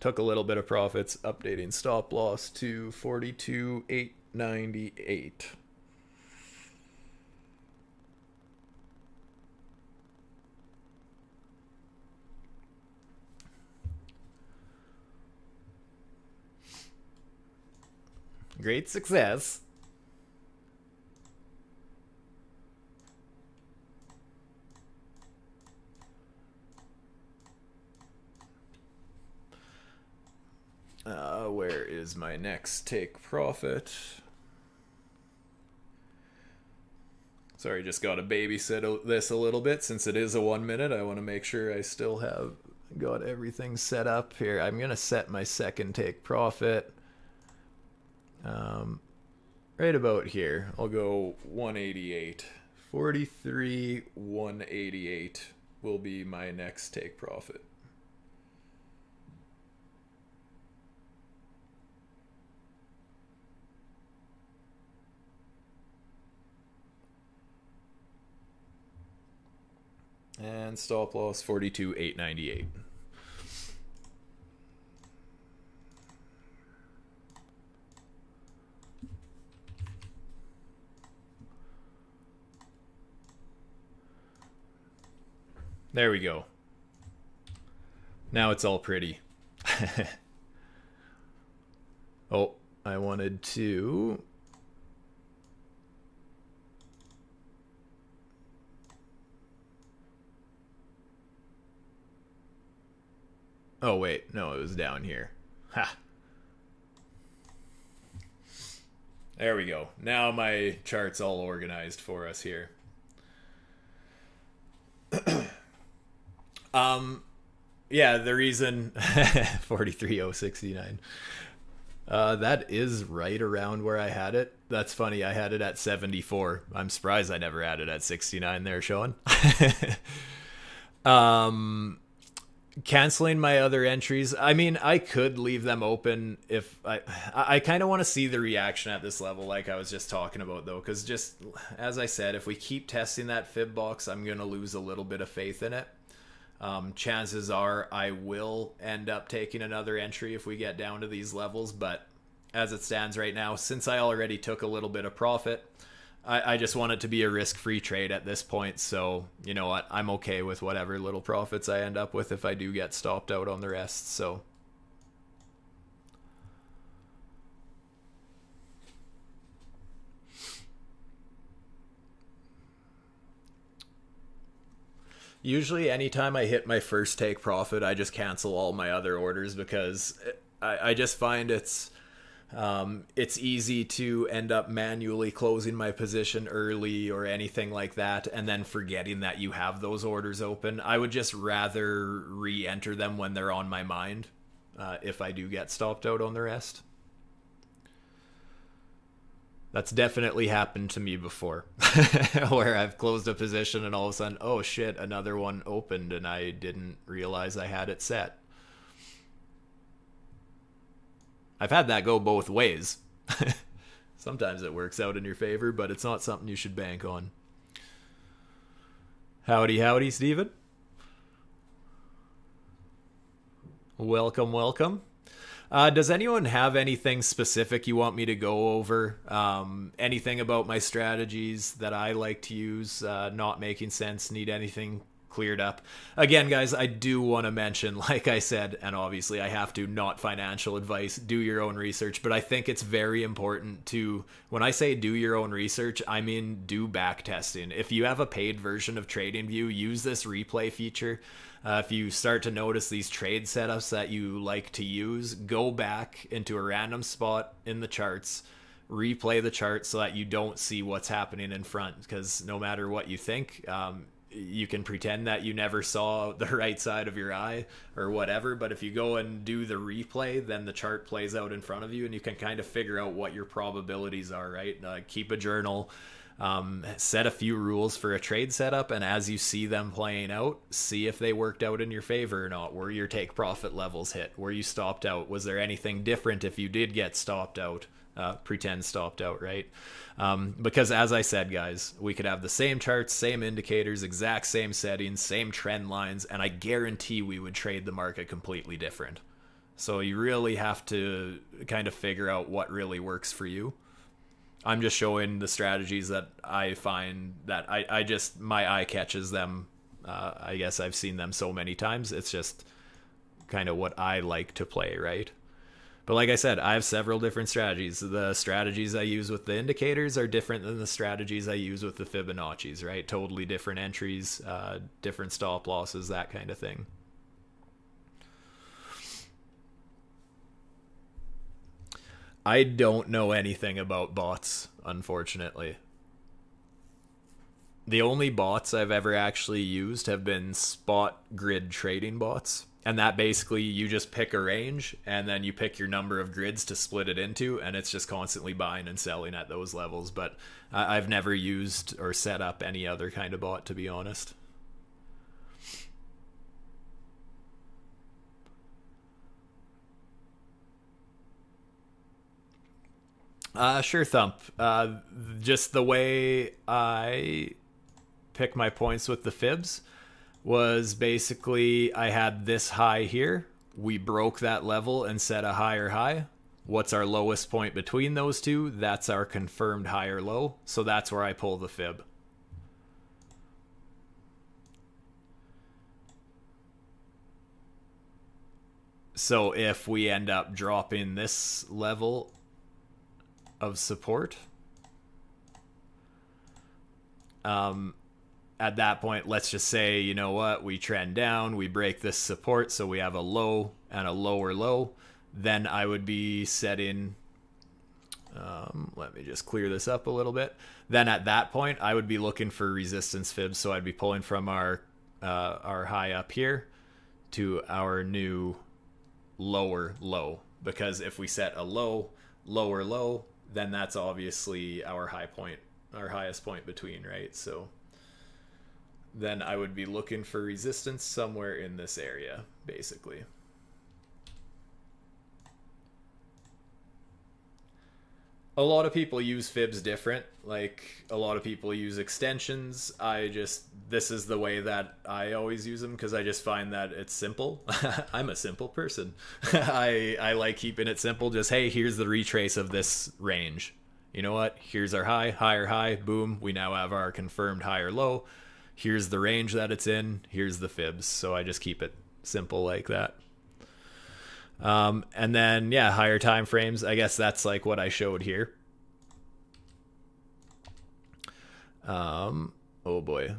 A: took a little bit of profits, updating stop loss to 42,898. Great success. Where is my next take profit? Sorry, just got to babysit this a little bit since it is a 1 minute. I want to make sure I still have got everything set up here. I'm going to set my second take profit right about here. I'll go 188. 43,188 will be my next take profit. And stop loss 42,898. There we go. Now it's all pretty. Oh, I wanted to... Oh, wait. No, it was down here. Ha! There we go. Now my chart's all organized for us here. Yeah, the reason 43,069. That is right around where I had it. That's funny. I had it at 74. I'm surprised I never had it at 69 there, Sean. Canceling my other entries. I mean, I could leave them open if I kind of want to see the reaction at this level, like I was just talking about, though, because just as I said, if we keep testing that fib box, I'm going to lose a little bit of faith in it. Chances are I will end up taking another entry if we get down to these levels, but as it stands right now, since I already took a little bit of profit, I just want it to be a risk-free trade at this point. So, you know what? I'm okay with whatever little profits I end up with if I do get stopped out on the rest. So, usually anytime I hit my first take profit, I just cancel all my other orders because I just find it's easy to end up manually closing my position early or anything like that and then forgetting that you have those orders open. I would just rather re-enter them when they're on my mind if I do get stopped out on the rest. That's definitely happened to me before where I've closed a position and all of a sudden, oh shit, another one opened and I didn't realize I had it set. I've had that go both ways. Sometimes it works out in your favor, but it's not something you should bank on. Howdy, howdy, Steven. Welcome, welcome. Does anyone have anything specific you want me to go over? Anything about my strategies that I like to use not making sense? Need anything cleared up. Again, guys, I do want to mention, like I said, and obviously I have to, not financial advice, do your own research, but I think it's very important to, when I say do your own research, I mean do back testing. If you have a paid version of TradingView, use this replay feature. If you start to notice these trade setups that you like to use, go back into a random spot in the charts, replay the chart so that you don't see what's happening in front, because no matter what you think, you can pretend that you never saw the right side of your eye or whatever, but if you go and do the replay, then the chart plays out in front of you and you can kind of figure out what your probabilities are, right? Keep a journal, set a few rules for a trade setup, and as you see them playing out, see if they worked out in your favor or not. Were your take profit levels hit? Were you stopped out? Was there anything different if you did get stopped out? Pretend stopped out, right? Because as I said, guys, we could have the same charts, same indicators, exact same settings, same trend lines, and I guarantee we would trade the market completely different. So you really have to kind of figure out what really works for you. I'm just showing the strategies that I find that I just, my eye catches them. I guess I've seen them so many times. It's just kind of what I like to play, right? But like I said, I have several different strategies. The strategies I use with the indicators are different than the strategies I use with the Fibonacci's, right? Totally different entries, different stop losses, that kind of thing. I don't know anything about bots, unfortunately. The only bots I've ever actually used have been spot grid trading bots. And that basically, you just pick a range and then you pick your number of grids to split it into, and it's just constantly buying and selling at those levels. But I've never used or set up any other kind of bot, to be honest. Sure, Thump. Just the way I pick my points with the fibs was basically I had this high here. We broke that level and set a higher high. What's our lowest point between those two? That's our confirmed higher low. So that's where I pull the fib. So if we end up dropping this level of support, at that point, let's just say, you know what, we trend down, we break this support, so we have a low and a lower low, then I would be setting, let me just clear this up a little bit. Then at that point, I would be looking for resistance fibs, so I'd be pulling from our high up here to our new lower low, because if we set a low, lower low, then that's obviously our high point, our highest point between, right? So then I would be looking for resistance somewhere in this area, basically. A lot of people use fibs different. Like, a lot of people use extensions. This is the way that I always use them, because I just find that it's simple. I'm a simple person. I like keeping it simple. Just, hey, here's the retrace of this range. You know what? Here's our high, higher high, boom. We now have our confirmed higher low. Here's the range that it's in. Here's the fibs. So I just keep it simple like that. And then, yeah, higher time frames. I guess that's like what I showed here. Oh boy,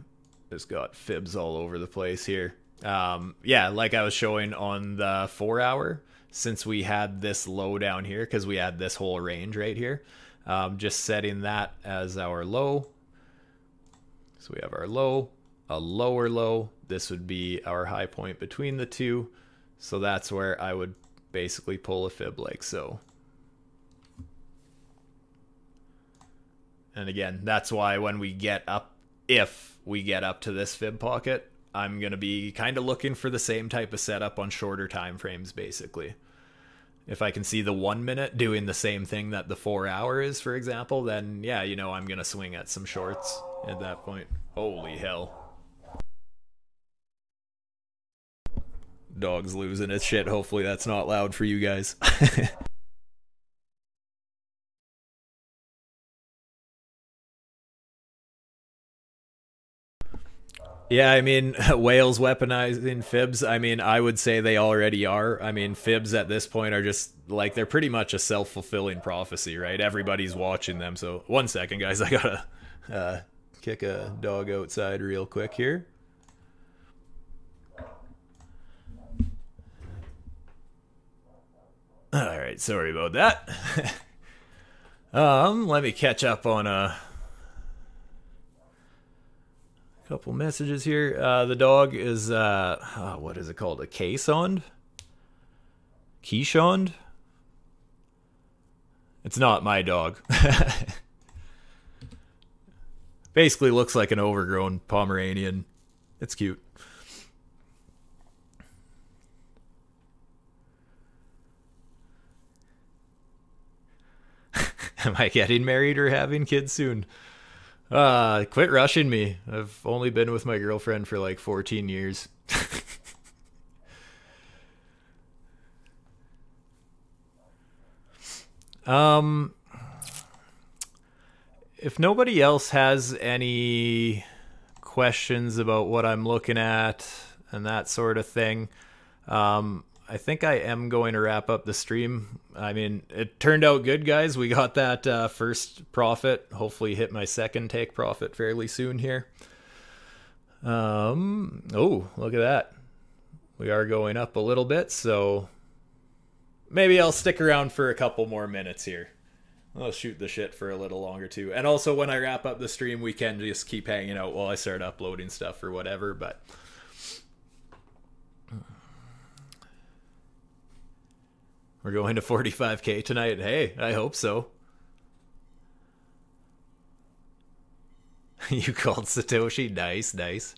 A: it's got fibs all over the place here. Yeah, like I was showing on the 4 hour, since we had this low down here, because we had this whole range right here, just setting that as our low. So we have our low, a lower low. This would be our high point between the two. So that's where I would basically pull a fib like so. And again, that's why when we get up, if we get up to this fib pocket, I'm going to be kind of looking for the same type of setup on shorter time frames, basically. If I can see the 1 minute doing the same thing that the 4 hour is, for example, then yeah, you know, I'm going to swing at some shorts at that point. Holy hell. Dog's losing its shit. Hopefully that's not loud for you guys. Yeah, I mean, whales weaponizing fibs. I mean, I would say they already are. I mean, fibs at this point are just like, they're pretty much a self-fulfilling prophecy, right? Everybody's watching them. So, one second, guys. I gotta kick a dog outside real quick here. All right, sorry about that. Let me catch up on a couple messages here. The dog is what is it called? A Keysond? Keysond? It's not my dog. Basically looks like an overgrown Pomeranian. It's cute. Am I getting married or having kids soon? Quit rushing me. I've only been with my girlfriend for like 14 years. If nobody else has any questions about what I'm looking at and that sort of thing, I think I am going to wrap up the stream. I mean, it turned out good, guys. We got that first profit. Hopefully hit my second take profit fairly soon here. Oh, look at that. We are going up a little bit, so maybe I'll stick around for a couple more minutes here. I'll shoot the shit for a little longer too. And also when I wrap up the stream, we can just keep hanging out while I start uploading stuff or whatever, but we're going to 45K tonight. Hey, I hope so. You called Satoshi. Nice, nice.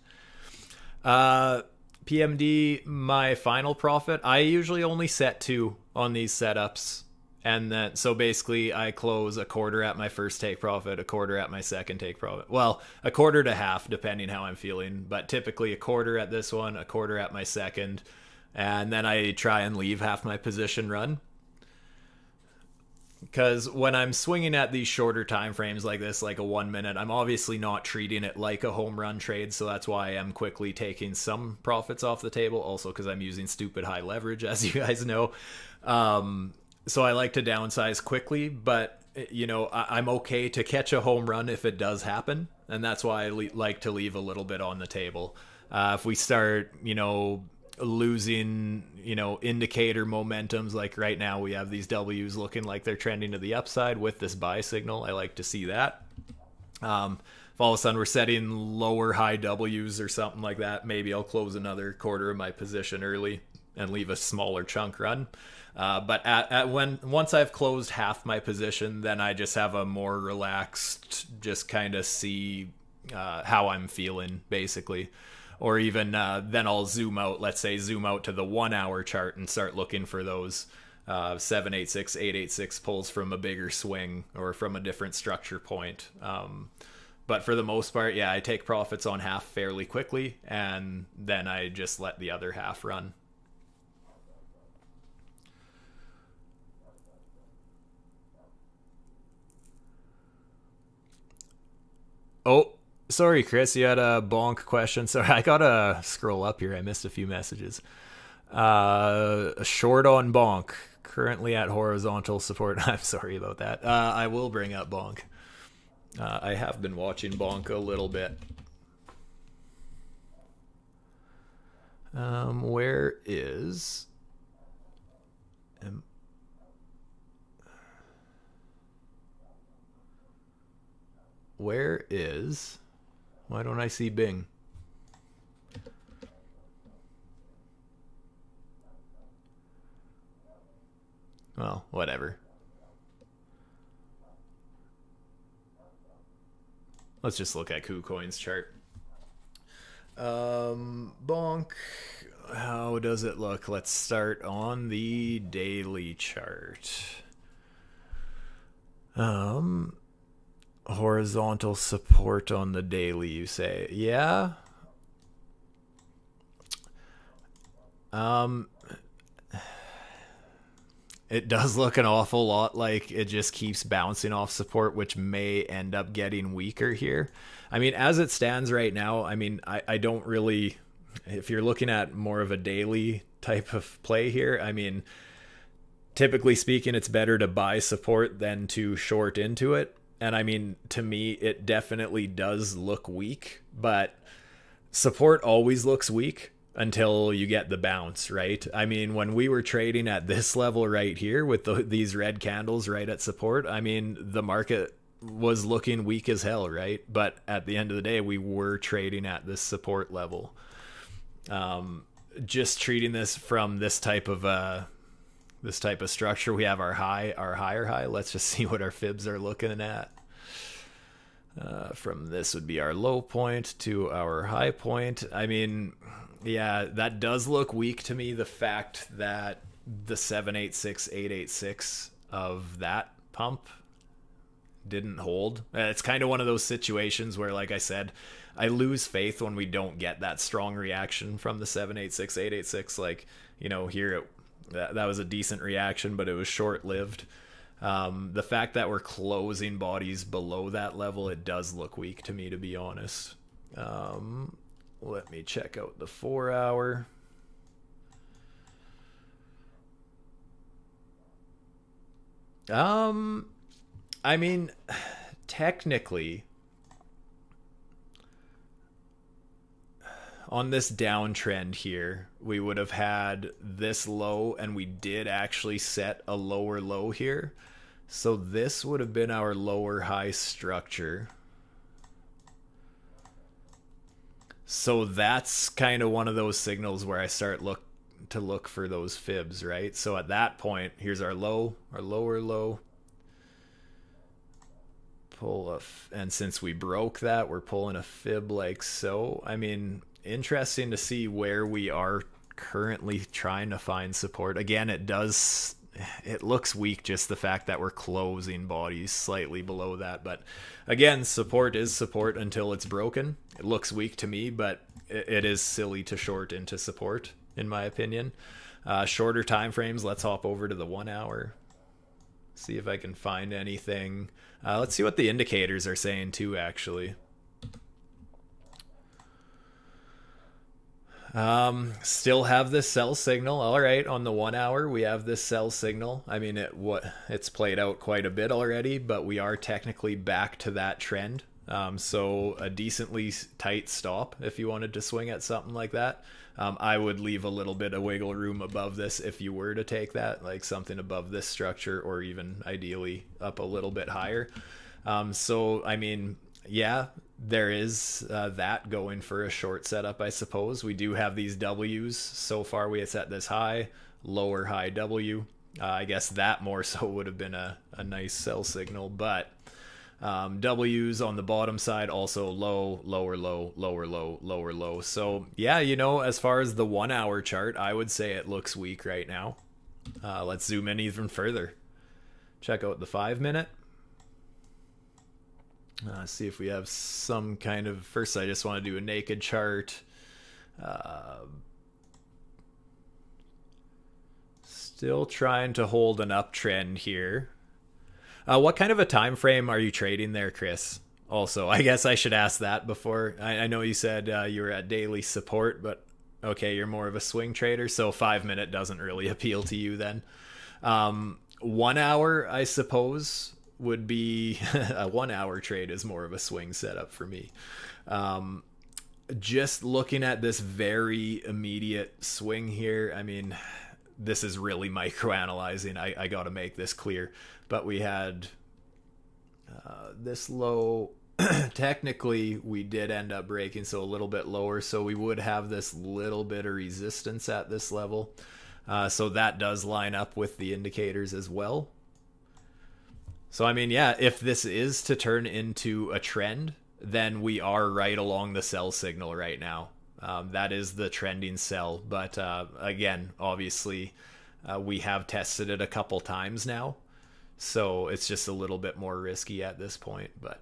A: PMD, my final profit, I usually only set 2 on these setups. And then, so basically I close a quarter at my first take profit, a quarter at my second take profit. Well, a quarter to half, depending how I'm feeling. But typically a quarter at this one, a quarter at my second. And then I try and leave half my position run. Because when I'm swinging at these shorter time frames like this, like a 1 minute, I'm obviously not treating it like a home run trade. So that's why I am quickly taking some profits off the table. Also because I'm using stupid high leverage, as you guys know. So I like to downsize quickly, but, you know, I'm okay to catch a home run if it does happen. And that's why I like to leave a little bit on the table. If we start, you know, losing, you know, indicator momentums, like right now we have these W's looking like they're trending to the upside with this buy signal, I like to see that. If all of a sudden we're setting lower high W's or something like that, maybe I'll close another quarter of my position early and leave a smaller chunk run. But once I've closed half my position, then I just have a more relaxed, just kind of see how I'm feeling, basically. Or even then I'll zoom out, let's say zoom out to the 1 hour chart and start looking for those 786, 886 pulls from a bigger swing or from a different structure point. But for the most part, yeah, I take profits on half fairly quickly, and then I just let the other half run. Oh, sorry, Chris, you had a bonk question. Sorry, I gotta scroll up here. I missed a few messages. A short on bonk, currently at horizontal support. I'm sorry about that. I will bring up bonk. I have been watching bonk a little bit. Where is... Where is... Why don't I see Bing? Well, whatever. Let's just look at KuCoin's chart. Bonk. How does it look? Let's start on the daily chart. Horizontal support on the daily, you say? Yeah. it does look an awful lot like it just keeps bouncing off support, which may end up getting weaker here. I mean, as it stands right now, I mean, I don't really, if you're looking at more of a daily type of play here, I mean, typically speaking, it's better to buy support than to short into it. And I mean, to me, it definitely does look weak, but support always looks weak until you get the bounce, right? I mean, when we were trading at this level right here with these red candles right at support, I mean, the market was looking weak as hell, right? But at the end of the day, we were trading at this support level. Just treating this from this type of structure, we have our higher high. Let's just see what our fibs are looking at. From this would be our low point to our high point. I mean, yeah, that does look weak to me. The fact that the 786, 886 of that pump didn't hold. It's kind of one of those situations where, like I said, I lose faith when we don't get that strong reaction from the 786, 886. Like, you know, here that was a decent reaction, but it was short-lived. The fact that we're closing bodies below that level, it does look weak to me, to be honest. Let me check out the 4 hour. I mean, technically, on this downtrend here, we would have had this low, and we did actually set a lower low here. So this would have been our lower high structure. So that's kind of one of those signals where I start to look for those fibs, right? So at that point, here's our low, our lower low. Pull a, and since we broke that, we're pulling a fib like so. I mean, interesting to see where we are currently trying to find support. Again, it looks weak, just the fact that we're closing bodies slightly below that. But again, support is support until it's broken. It looks weak to me, but it is silly to short into support, in my opinion. Shorter time frames, let's hop over to the 1 hour. See if I can find anything. Let's see what the indicators are saying too, actually. Still have this sell signal. All right, on the 1 hour, we have this sell signal. I mean, it's played out quite a bit already, but we are technically back to that trend. So a decently tight stop if you wanted to swing at something like that. I would leave a little bit of wiggle room above this if you were to take that, like something above this structure, or even ideally up a little bit higher. So, I mean, yeah, there is that going for a short setup, I suppose. We do have these W's. So far, we had set this high, lower high W. I guess that more so would have been a nice sell signal, but W's on the bottom side, also low, lower low, lower low, lower low. So yeah, you know, as far as the 1 hour chart, I would say it looks weak right now. Let's zoom in even further. Check out the 5 minute. See if we have some kind of, first I just want to do a naked chart. Still trying to hold an uptrend here. What kind of a time frame are you trading there, Chris? Also, I guess I should ask that before. I know you said you were at daily support, but okay, you're more of a swing trader, so 5 minute doesn't really appeal to you then. 1 hour, I suppose, would be a 1 hour trade is more of a swing setup for me. Just looking at this very immediate swing here, I mean, this is really microanalyzing. I got to make this clear. But we had this low. Technically, we did end up breaking, so a little bit lower. So we would have this little bit of resistance at this level. So that does line up with the indicators as well. So, I mean, yeah, if this is to turn into a trend, then we are right along the sell signal right now. That is the trending sell. But again, obviously, we have tested it a couple times now. So it's just a little bit more risky at this point. But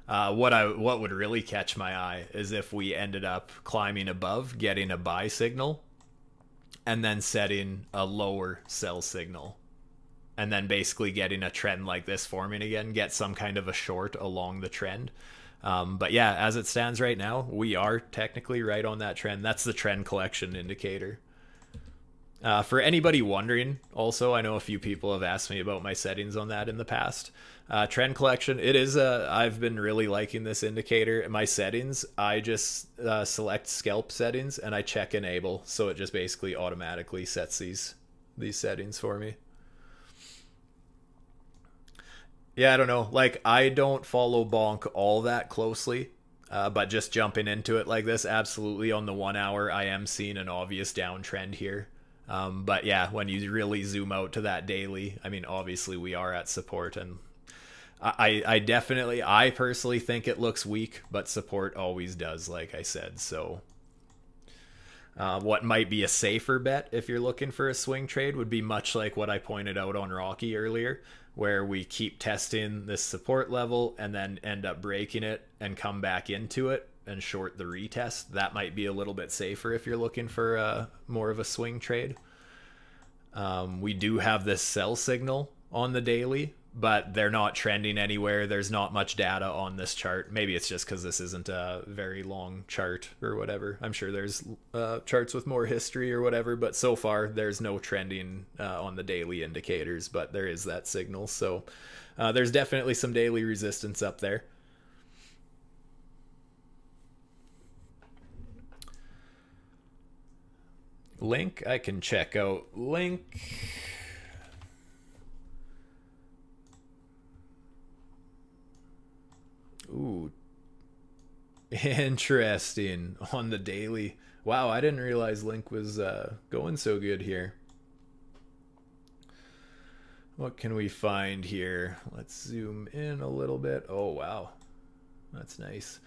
A: what would really catch my eye is if we ended up climbing above, getting a buy signal, and then setting a lower sell signal, and then basically getting a trend like this forming again, get some kind of a short along the trend. But yeah, as it stands right now, we are technically right on that trend. That's the trend collection indicator. For anybody wondering, also, I know a few people have asked me about my settings on that in the past. Trend collection, it is I've been really liking this indicator. My settings, I just select scalp settings and I check enable, so it just basically automatically sets these settings for me. Yeah, I don't know. Like, I don't follow bonk all that closely, but just jumping into it like this, absolutely on the 1 hour, I am seeing an obvious downtrend here. But yeah, when you really zoom out to that daily, I mean, obviously we are at support, and I personally think it looks weak, but support always does, like I said. So what might be a safer bet if you're looking for a swing trade would be much like what I pointed out on Rocky earlier, where we keep testing this support level and then end up breaking it and come back into it and short the retest. That might be a little bit safer if you're looking for more of a swing trade. We do have this sell signal on the daily, but they're not trending anywhere. There's not much data on this chart. Maybe it's just because this isn't a very long chart or whatever. I'm sure there's charts with more history or whatever, but so far there's no trending on the daily indicators, but there is that signal. So there's definitely some daily resistance up there. Link, I can check out Link. Ooh, interesting on the daily. Wow, I didn't realize Link was going so good here. What can we find here? Let's zoom in a little bit. Oh, wow. That's nice.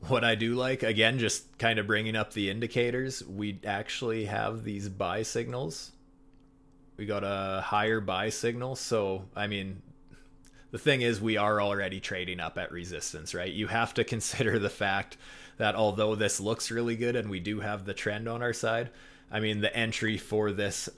A: What I do like, again, just kind of bringing up the indicators, we actually have these buy signals. We got a higher buy signal. So, I mean, the thing is, we are already trading up at resistance, right? You have to consider the fact that although this looks really good and we do have the trend on our side, I mean, the entry for this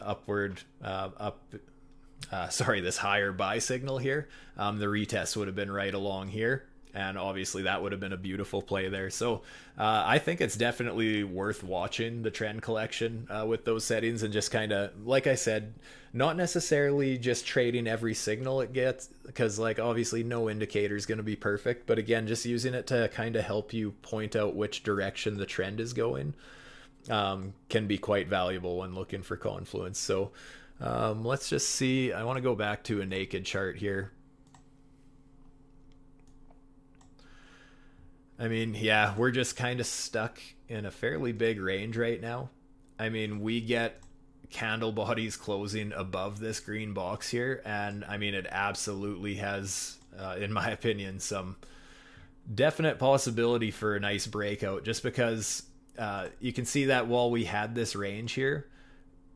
A: this higher buy signal here, the retest would have been right along here. And obviously that would have been a beautiful play there. So I think it's definitely worth watching the trend collection with those settings, and just kind of, like I said, not necessarily just trading every signal it gets, because like obviously no indicator is going to be perfect. But again, just using it to kind of help you point out which direction the trend is going can be quite valuable when looking for confluence. So let's just see. I want to go back to a naked chart here. I mean, yeah, we're just kind of stuck in a fairly big range right now. I mean, we get candle bodies closing above this green box here, and I mean, it absolutely has, in my opinion, some definite possibility for a nice breakout, just because you can see that while we had this range here,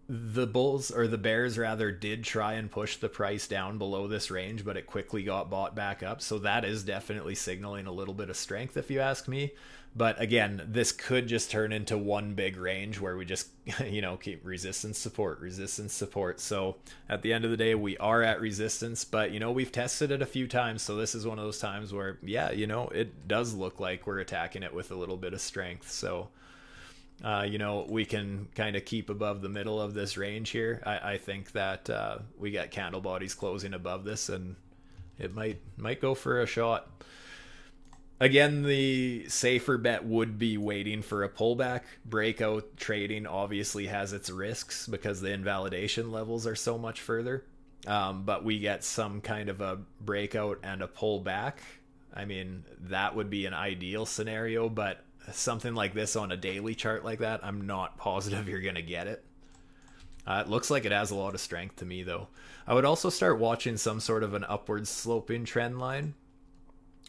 A: the bulls, or the bears rather, did try and push the price down below this range, but it quickly got bought back up. So that is definitely signaling a little bit of strength, if you ask me. But again, this could just turn into one big range where we just, you know, keep resistance, support, resistance, support. So at the end of the day, we are at resistance, but, you know, we've tested it a few times. So this is one of those times where, yeah, you know, it does look like we're attacking it with a little bit of strength. So you know, we can kind of keep above the middle of this range here. I think that we got candle bodies closing above this, and it might go for a shot. Again, the safer bet would be waiting for a pullback. Breakout trading obviously has its risks because the invalidation levels are so much further. But we get some kind of a breakout and a pullback. I mean, that would be an ideal scenario, but something like this on a daily chart like that, I'm not positive you're going to get it. It looks like it has a lot of strength to me, though. I would also start watching some sort of an upward sloping trend line.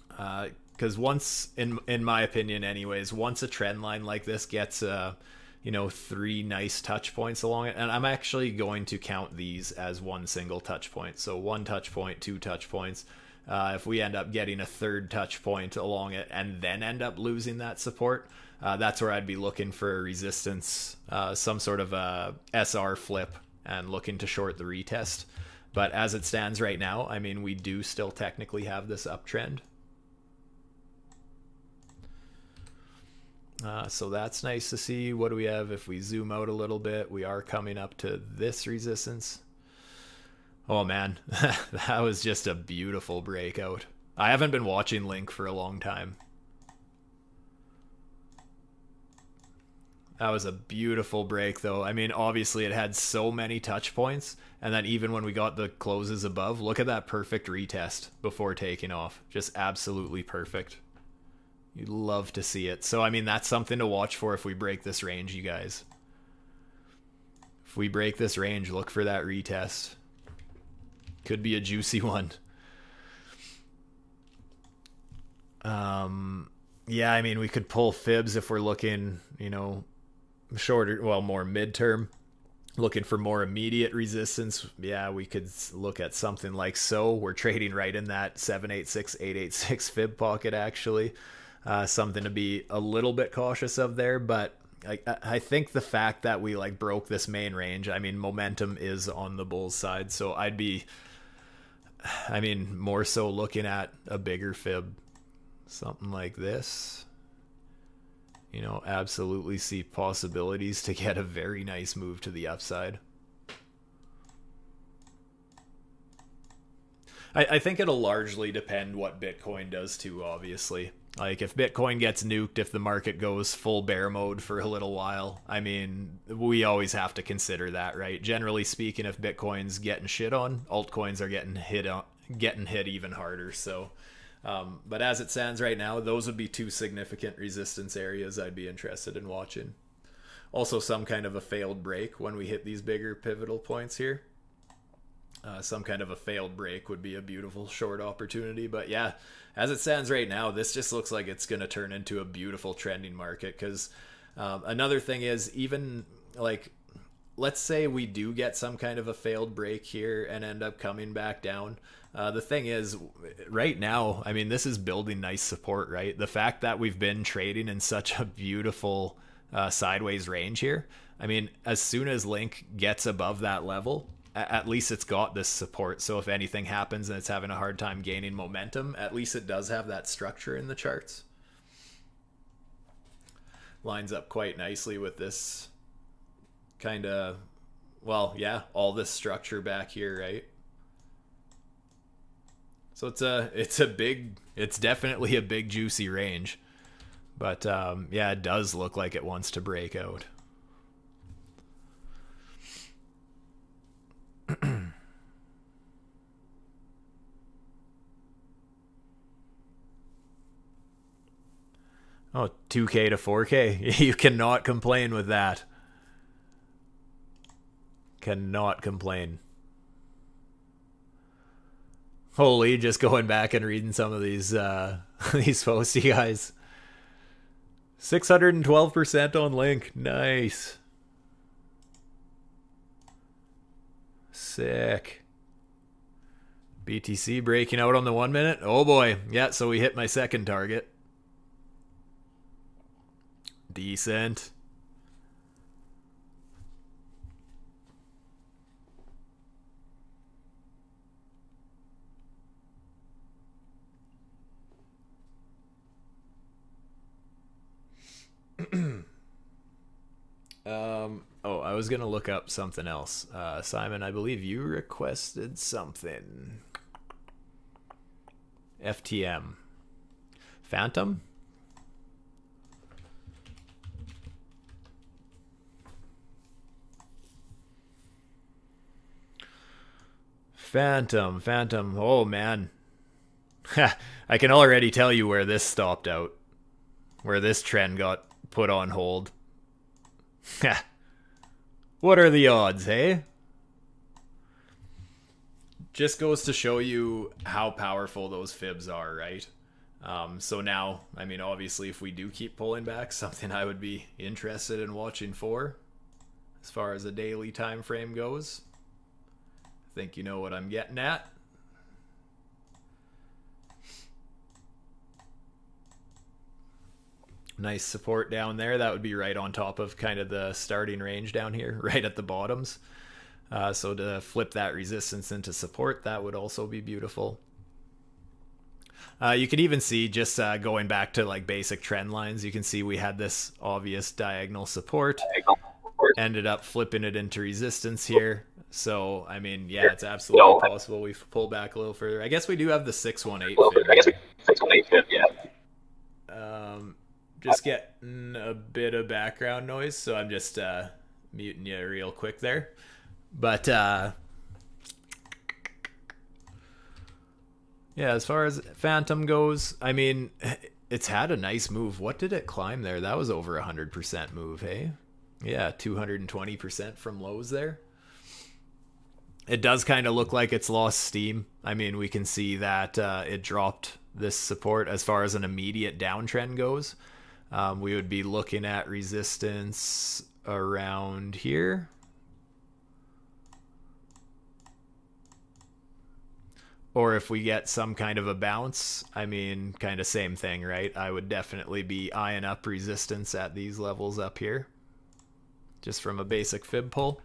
A: Because once, in my opinion anyways, once a trend line like this gets, you know, 3 nice touch points along it, and I'm actually going to count these as one single touch point. So 1 touch point, 2 touch points. If we end up getting a third touch point along it and then end up losing that support, that's where I'd be looking for a resistance, some sort of a SR flip, and looking to short the retest. But as it stands right now, I mean, we do still technically have this uptrend. So that's nice to see. What do we have? If we zoom out a little bit, we are coming up to this resistance. Oh man, that was just a beautiful breakout. I haven't been watching Link for a long time. That was a beautiful break though. I mean, obviously it had so many touch points, and then even when we got the closes above, look at that perfect retest before taking off. Just absolutely perfect. You'd love to see it. So, I mean, that's something to watch for if we break this range, you guys. If we break this range, look for that retest. Could be a juicy one. Yeah, I mean, we could pull fibs if we're looking, you know, shorter, well, more midterm. Looking for more immediate resistance. Yeah, we could look at something like so. We're trading right in that 786, 886 fib pocket, actually. Something to be a little bit cautious of there, but I think the fact that we like broke this main range, I mean, momentum is on the bulls side, so I'd be, I mean, more so looking at a bigger fib, something like this. You know, absolutely see possibilities to get a very nice move to the upside. I think it'll largely depend what Bitcoin does too, obviously. Like, if Bitcoin gets nuked, if the market goes full bear mode for a little while, I mean, we always have to consider that, right? Generally speaking, if Bitcoin's getting shit on, altcoins are getting hit even harder. So, but as it stands right now, those would be two significant resistance areas I'd be interested in watching. Also, some kind of a failed break when we hit these bigger pivotal points here. Some kind of a failed break would be a beautiful short opportunity. But yeah, as it stands right now, this just looks like it's going to turn into a beautiful trending market. Because another thing is, even like, let's say we do get some kind of a failed break here and end up coming back down. The thing is, right now, I mean, this is building nice support, right? The fact that we've been trading in such a beautiful sideways range here. I mean, as soon as Link gets above that level, at least it's got this support. So if anything happens and it's having a hard time gaining momentum, at least it does have that structure in the charts. Lines up quite nicely with this kind of, well, yeah, all this structure back here, right? So it's definitely a big juicy range. But yeah, it does look like it wants to break out. Oh, 2K to 4K. You cannot complain with that. Cannot complain. Holy, just going back and reading some of these these posts, you guys. 612% on Link. Nice. Sick. BTC breaking out on the 1 minute. Oh boy. Yeah, so we hit my second target. Decent. Oh, I was gonna look up something else. Simon, I believe you requested something. FTM. Phantom? Phantom. Oh, man. I can already tell you where this stopped out. Where this trend got put on hold. What are the odds, hey? Just goes to show you how powerful those fibs are, right? So now, I mean, obviously, if we do keep pulling back, something I would be interested in watching for, as far as a daily time frame goes. I think you know what I'm getting at. Nice support down there. That would be right on top of kind of the starting range down here, right at the bottoms. So to flip that resistance into support, that would also be beautiful. You can even see, just going back to like basic trend lines, you can see we had this obvious diagonal support, ended up flipping it into resistance here. So, I mean, yeah, it's absolutely possible we pull back a little further. I guess we do have the 618 FIB. I guess 618 FIB, yeah. Just getting a bit of background noise, so I'm just muting you real quick there. But yeah, as far as Phantom goes, I mean, it's had a nice move. What did it climb there? That was over 100% move, hey? Yeah, 220% from lows there. It does kind of look like it's lost steam. I mean, we can see that it dropped this support. As far as an immediate downtrend goes, we would be looking at resistance around here. Or if we get some kind of a bounce, I mean, kind of same thing, right? I would definitely be eyeing up resistance at these levels up here, just from a basic fib pull.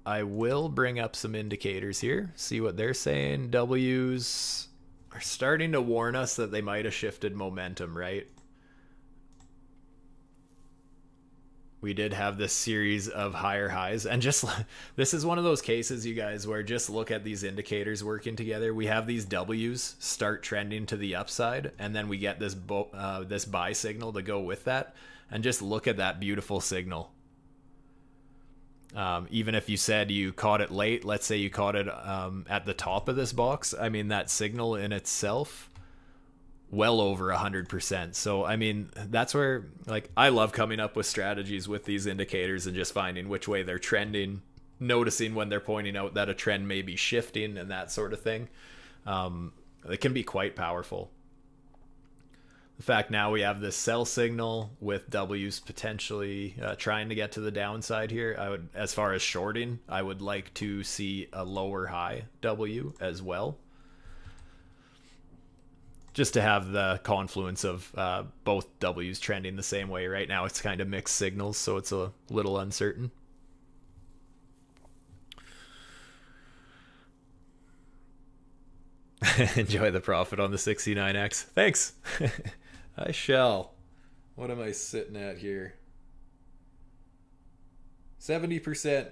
A: I will bring up some indicators here, see what they're saying. W's are starting to warn us that they might have shifted momentum, right? We did have this series of higher highs, and just this is one of those cases, you guys, where just look at these indicators working together. We have these W's start trending to the upside, and then we get this this buy signal to go with that, and just look at that beautiful signal. Even if you said you caught it late, let's say you caught it at the top of this box, I mean, that signal in itself, well over 100%. So, I mean, that's where, like, I love coming up with strategies with these indicators and just finding which way they're trending, noticing when they're pointing out that a trend may be shifting and that sort of thing. It can be quite powerful. The fact now we have this sell signal with W's potentially trying to get to the downside here. I would, as far as shorting, I would like to see a lower high W as well, just to have the confluence of both W's trending the same way. Right now it's kind of mixed signals, so it's a little uncertain. Enjoy the profit on the 69X. Thanks. I shall. What am I sitting at here? 70%.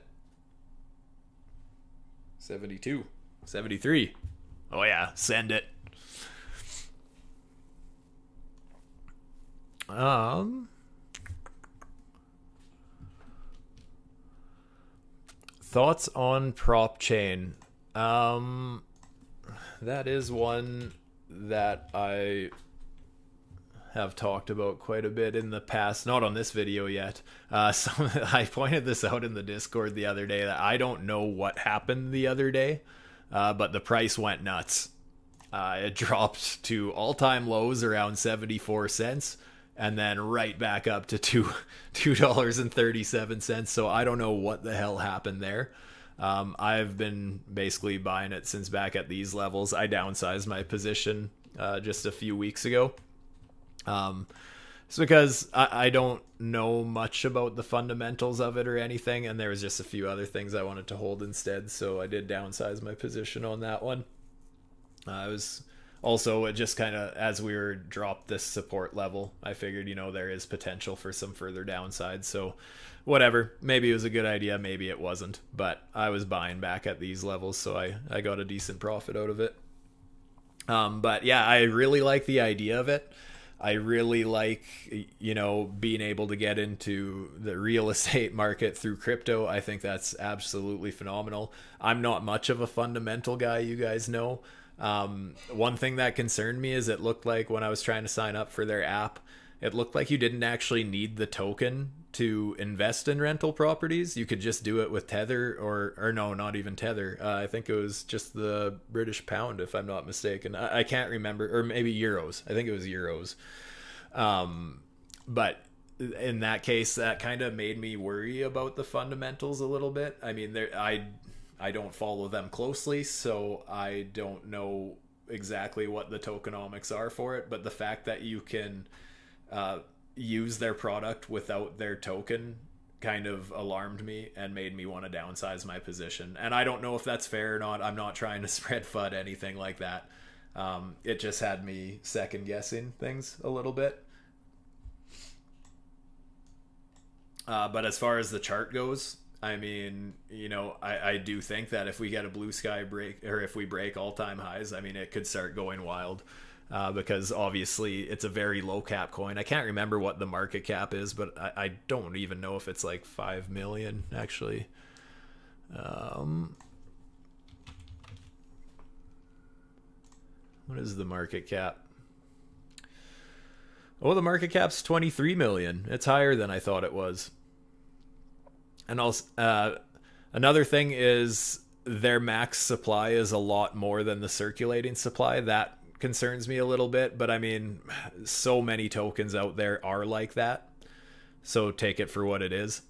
A: 72. 73. Oh yeah, send it. Thoughts on prop chain? That is one that I have talked about quite a bit in the past, not on this video yet. So I pointed this out in the Discord the other day that I don't know what happened the other day, but the price went nuts. It dropped to all-time lows around 74 cents and then right back up to $2.37. So I don't know what the hell happened there. I've been basically buying it since back at these levels. I downsized my position just a few weeks ago. It's because I don't know much about the fundamentals of it or anything, and there was just a few other things I wanted to hold instead, so I did downsize my position on that one. I was also just kind of, as we were dropped this support level, I figured, you know, there is potential for some further downside, so whatever. Maybe it was a good idea, maybe it wasn't, but I was buying back at these levels, so I got a decent profit out of it. But yeah, I really like the idea of it. I really like, you know, being able to get into the real estate market through crypto. I think that's absolutely phenomenal. I'm not much of a fundamental guy, you guys know. One thing that concerned me is it looked like when I was trying to sign up for their app, it looked like you didn't actually need the token to invest in rental properties. You could just do it with Tether or no, not even Tether. I think it was just the British pound, if I'm not mistaken. I can't remember, or maybe euros. I think it was euros. But in that case, that kind of made me worry about the fundamentals a little bit. I mean, I don't follow them closely, so I don't know exactly what the tokenomics are for it. But the fact that you can use their product without their token kind of alarmed me and made me want to downsize my position. And I don't know if that's fair or not. I'm not trying to spread FUD, anything like that. It just had me second guessing things a little bit. But as far as the chart goes, I mean, you know, I do think that if we get a blue sky break, or if we break all-time highs, I mean, it could start going wild. Because obviously it's a very low cap coin. I can't remember what the market cap is, but I don't even know if it's like 5 million actually. What is the market cap? Oh, the market cap's 23 million. It's higher than I thought it was. And also, another thing is their max supply is a lot more than the circulating supply. That concerns me a little bit, but I mean, so many tokens out there are like that, so take it for what it is.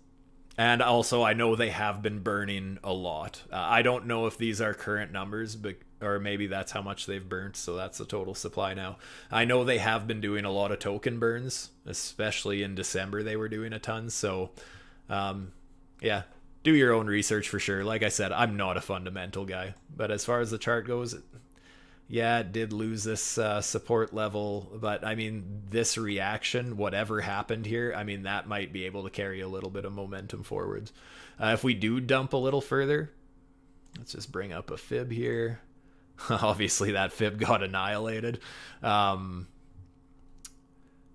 A: And also, I know they have been burning a lot. I don't know if these are current numbers, but or maybe that's how much they've burnt, so that's the total supply now. I know they have been doing a lot of token burns, especially in December they were doing a ton. So yeah, do your own research for sure. Like I said, I'm not a fundamental guy, but as far as the chart goes, yeah, it did lose this support level, but I mean, this reaction, whatever happened here, I mean, that might be able to carry a little bit of momentum forwards. If we do dump a little further, let's just bring up a FIB here. Obviously, that FIB got annihilated. Yeah,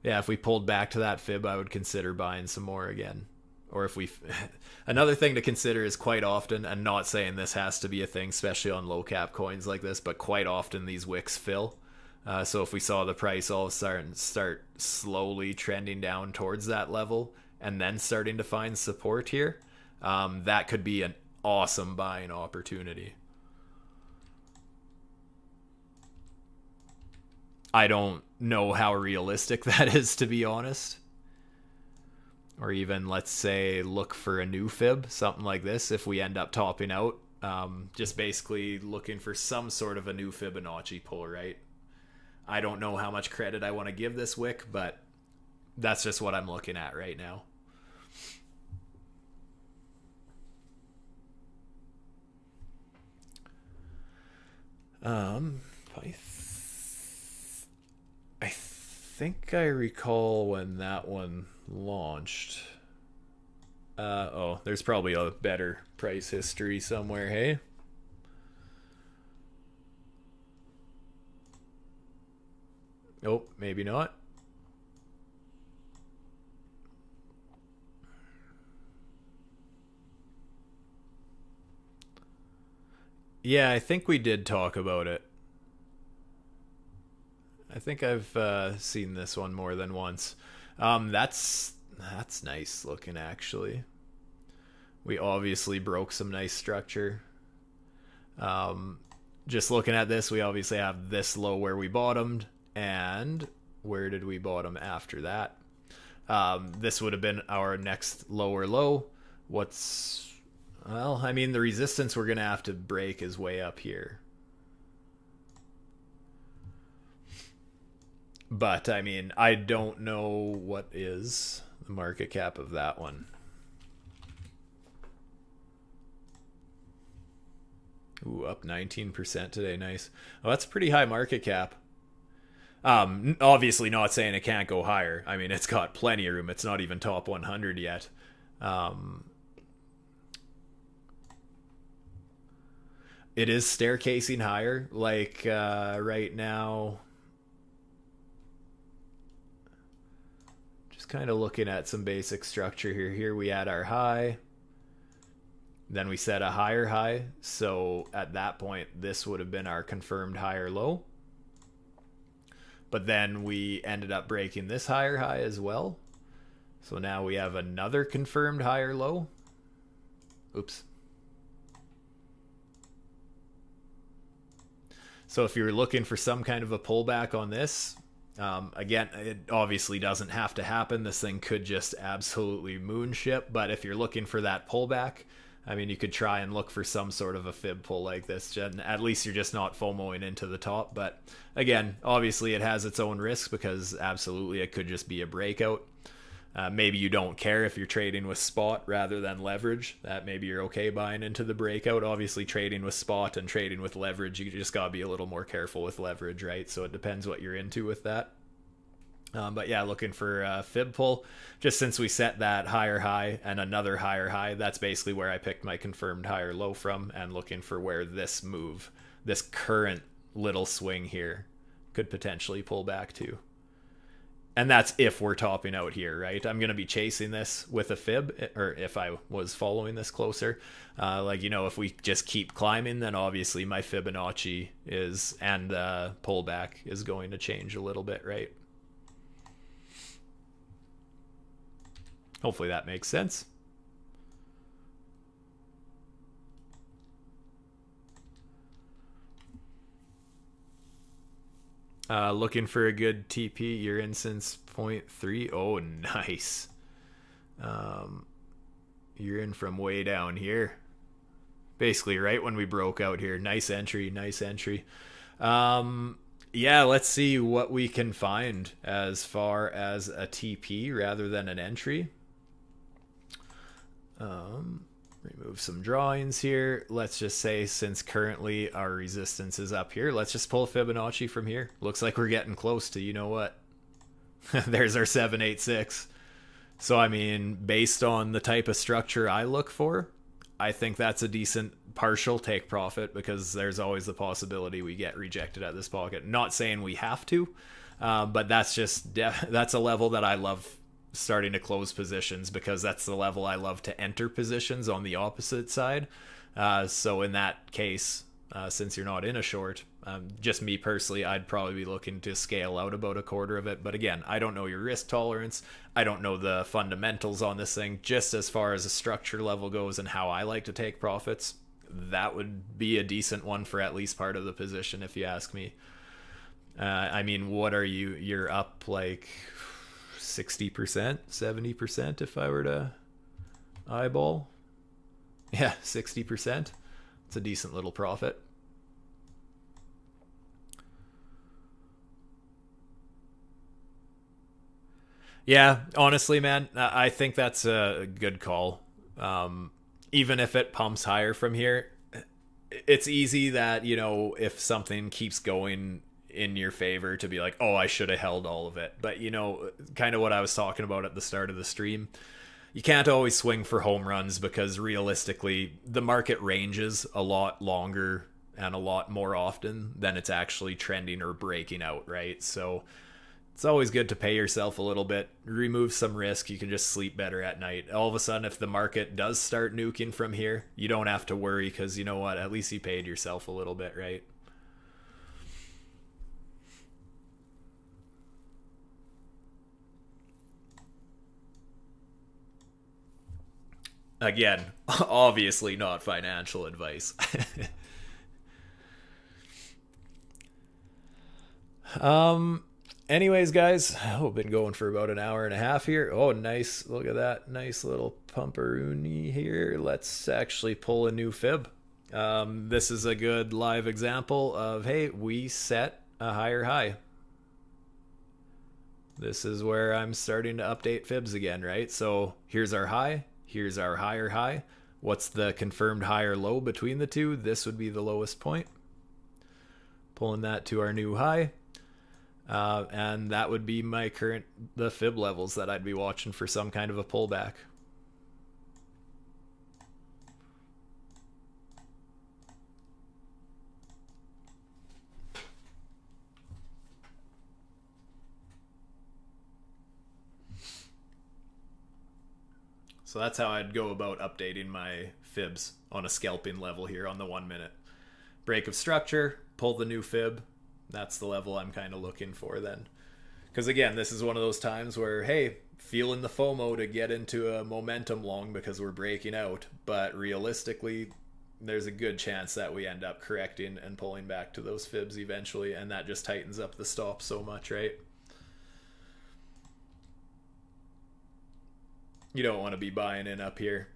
A: if we pulled back to that FIB, I would consider buying some more again. Or if we... Another thing to consider is quite often, and not saying this has to be a thing, especially on low cap coins like this, but quite often these wicks fill. So if we saw the price all of a sudden start slowly trending down towards that level and then starting to find support here, that could be an awesome buying opportunity. I don't know how realistic that is, to be honest. Or even, let's say, look for a new FIB, something like this, if we end up topping out. Just basically looking for some sort of a new Fibonacci pull, right? I don't know how much credit I want to give this wick, but that's just what I'm looking at right now. I think I recall when that one launched. Oh, there's probably a better price history somewhere, hey? Oh, maybe not. Yeah, I think we did talk about it. I think I've seen this one more than once. That's nice looking, actually. We obviously broke some nice structure. Just looking at this, we obviously have this low where we bottomed, and where did we bottom after that? This would have been our next lower low. Well, I mean, the resistance we're going to have to break is way up here. But, I mean, I don't know what is the market cap of that one. Ooh, up 19% today. Nice. Oh, that's a pretty high market cap. Obviously not saying it can't go higher. I mean, it's got plenty of room. It's not even top 100 yet. It is staircasing higher. Like, right now... kind of looking at some basic structure here. Here we had our high, then we set a higher high, so at that point this would have been our confirmed higher low, but then we ended up breaking this higher high as well, so now we have another confirmed higher low. Oops. So if you're looking for some kind of a pullback on this, again, it obviously doesn't have to happen. This thing could just absolutely moonship. But if you're looking for that pullback, I mean, you could try and look for some sort of a fib pull like this, and at least you're just not FOMOing into the top. But again, obviously it has its own risk, because absolutely it could just be a breakout. Maybe you don't care if you're trading with spot rather than leverage. That maybe you're okay buying into the breakout. Obviously, trading with spot and trading with leverage, you just gotta be a little more careful with leverage, right? So it depends what you're into with that. But yeah, looking for a fib pull. Just since we set that higher high and another higher high, that's basically where I picked my confirmed higher low from, and looking for where this move, this current little swing here, could potentially pull back to. And that's if we're topping out here, right? I'm going to be chasing this with a fib, or if I was following this closer. Like, you know, if we just keep climbing, then obviously my Fibonacci is, and pullback is going to change a little bit, right? Hopefully that makes sense. Looking for a good TP. You're in since 0.3. Oh, nice. You're in from way down here. Basically right when we broke out here. Nice entry, nice entry. Yeah, let's see what we can find as far as a TP rather than an entry. Remove some drawings here. Let's just say, since currently our resistance is up here, let's just pull a Fibonacci from here. Looks like we're getting close to, you know what? There's our 786. So, I mean, based on the type of structure I look for, I think that's a decent partial take profit, because there's always the possibility we get rejected at this pocket. Not saying we have to, but that's just, that's a level that I love starting to close positions, because that's the level I love to enter positions on the opposite side. So in that case, since you're not in a short, just me personally, I'd probably be looking to scale out about a quarter of it. But again, I don't know your risk tolerance. I don't know the fundamentals on this thing. Just as far as a structure level goes and how I like to take profits, that would be a decent one for at least part of the position, if you ask me. I mean, what are you? You're up like 60%, 70% if I were to eyeball. Yeah, 60%. It's a decent little profit. Yeah, honestly, man, I think that's a good call. Even if it pumps higher from here, it's easy that, you know, if something keeps going in your favor, to be like, oh, I should have held all of it. But, you know, kind of what I was talking about at the start of the stream, you can't always swing for home runs, because realistically the market ranges a lot longer and a lot more often than it's actually trending or breaking out, right? So it's always good to pay yourself a little bit, remove some risk. You can just sleep better at night. All of a sudden, if the market does start nuking from here, you don't have to worry, because you know what, at least you paid yourself a little bit, right? Again, obviously not financial advice. Anyways, guys, I've been going for about an hour and a half here. Oh, nice. Look at that. Nice little pumperoonie here. Let's actually pull a new fib. This is a good live example of, hey, we set a higher high. This is where I'm starting to update fibs again, right? So here's our high. Here's our higher high. What's the confirmed higher low between the two? This would be the lowest point. Pulling that to our new high. And that would be my the fib levels that I'd be watching for some kind of a pullback. So that's how I'd go about updating my fibs on a scalping level here on the 1 minute. Break of structure, pull the new fib. That's the level I'm kind of looking for then. Because again, this is one of those times where, hey, feeling the FOMO to get into a momentum long because we're breaking out. But realistically, there's a good chance that we end up correcting and pulling back to those fibs eventually. And that just tightens up the stop so much, right? You don't want to be buying in up here.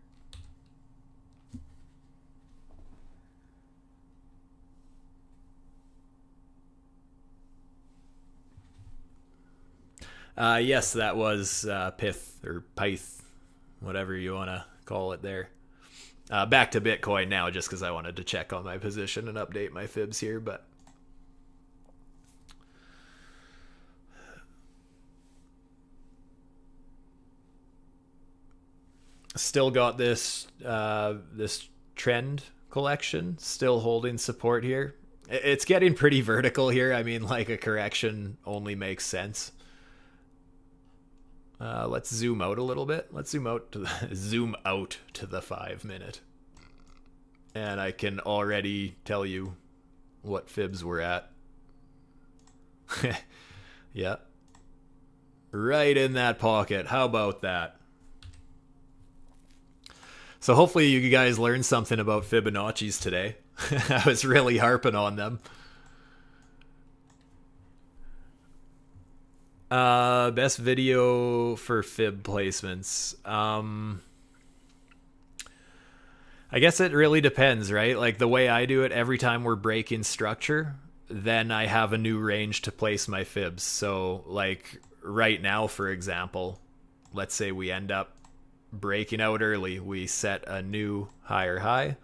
A: Yes, that was Pith or Pyth, whatever you want to call it there. Back to Bitcoin now, just because I wanted to check on my position and update my fibs here, but still got this this trend collection still holding support here. It's getting pretty vertical here. I mean, like, a correction only makes sense. Let's zoom out a little bit. Let's zoom out to the 5 minute. And I can already tell you what fibs we're at. Yeah. Right in that pocket. How about that? So hopefully you guys learned something about Fibonacci's today. I was really harping on them. Best video for fib placements. I guess it really depends, right? Like, the way I do it, every time we're breaking structure, then I have a new range to place my fibs. So, like, right now, for example, let's say we end up breaking out early, we set a new higher high,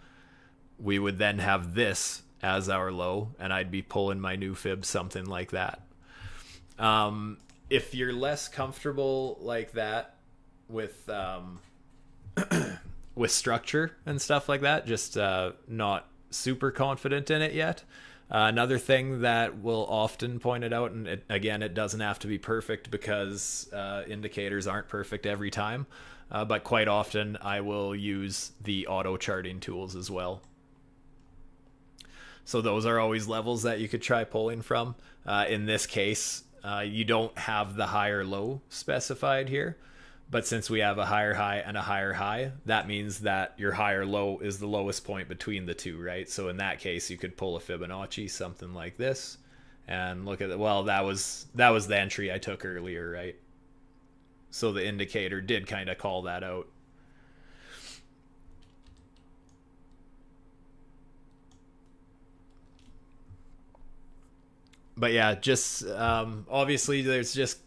A: we would then have this as our low, and I'd be pulling my new fib something like that. If you're less comfortable like that with with structure and stuff like that, just not super confident in it yet, another thing that will often point it out, and again, it doesn't have to be perfect because indicators aren't perfect every time, but quite often I will use the auto charting tools as well. So those are always levels that you could try pulling from. In this case, you don't have the higher low specified here, but since we have a higher high and a higher high, that means that your higher low is the lowest point between the two, right? So in that case, you could pull a Fibonacci, something like this, and look at it. Well, that was the entry I took earlier, right? So the indicator did kind of call that out. But yeah, just obviously there's just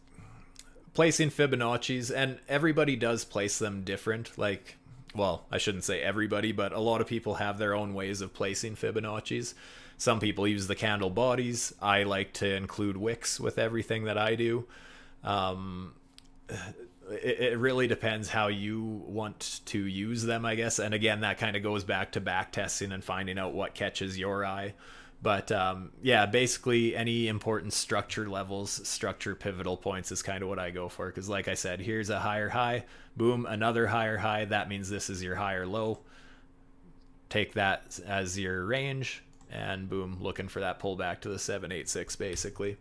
A: placing Fibonacci's, and everybody does place them different. Like, well, I shouldn't say everybody, but a lot of people have their own ways of placing Fibonacci's. Some people use the candle bodies. I like to include wicks with everything that I do. It really depends how you want to use them, I guess. And again, that kind of goes back to back testing and finding out what catches your eye. But yeah, basically any important structure levels, structure pivotal points is kind of what I go for. Because like I said, here's a higher high, boom, another higher high. That means this is your higher low. Take that as your range, and boom, looking for that pullback to the 786 basically.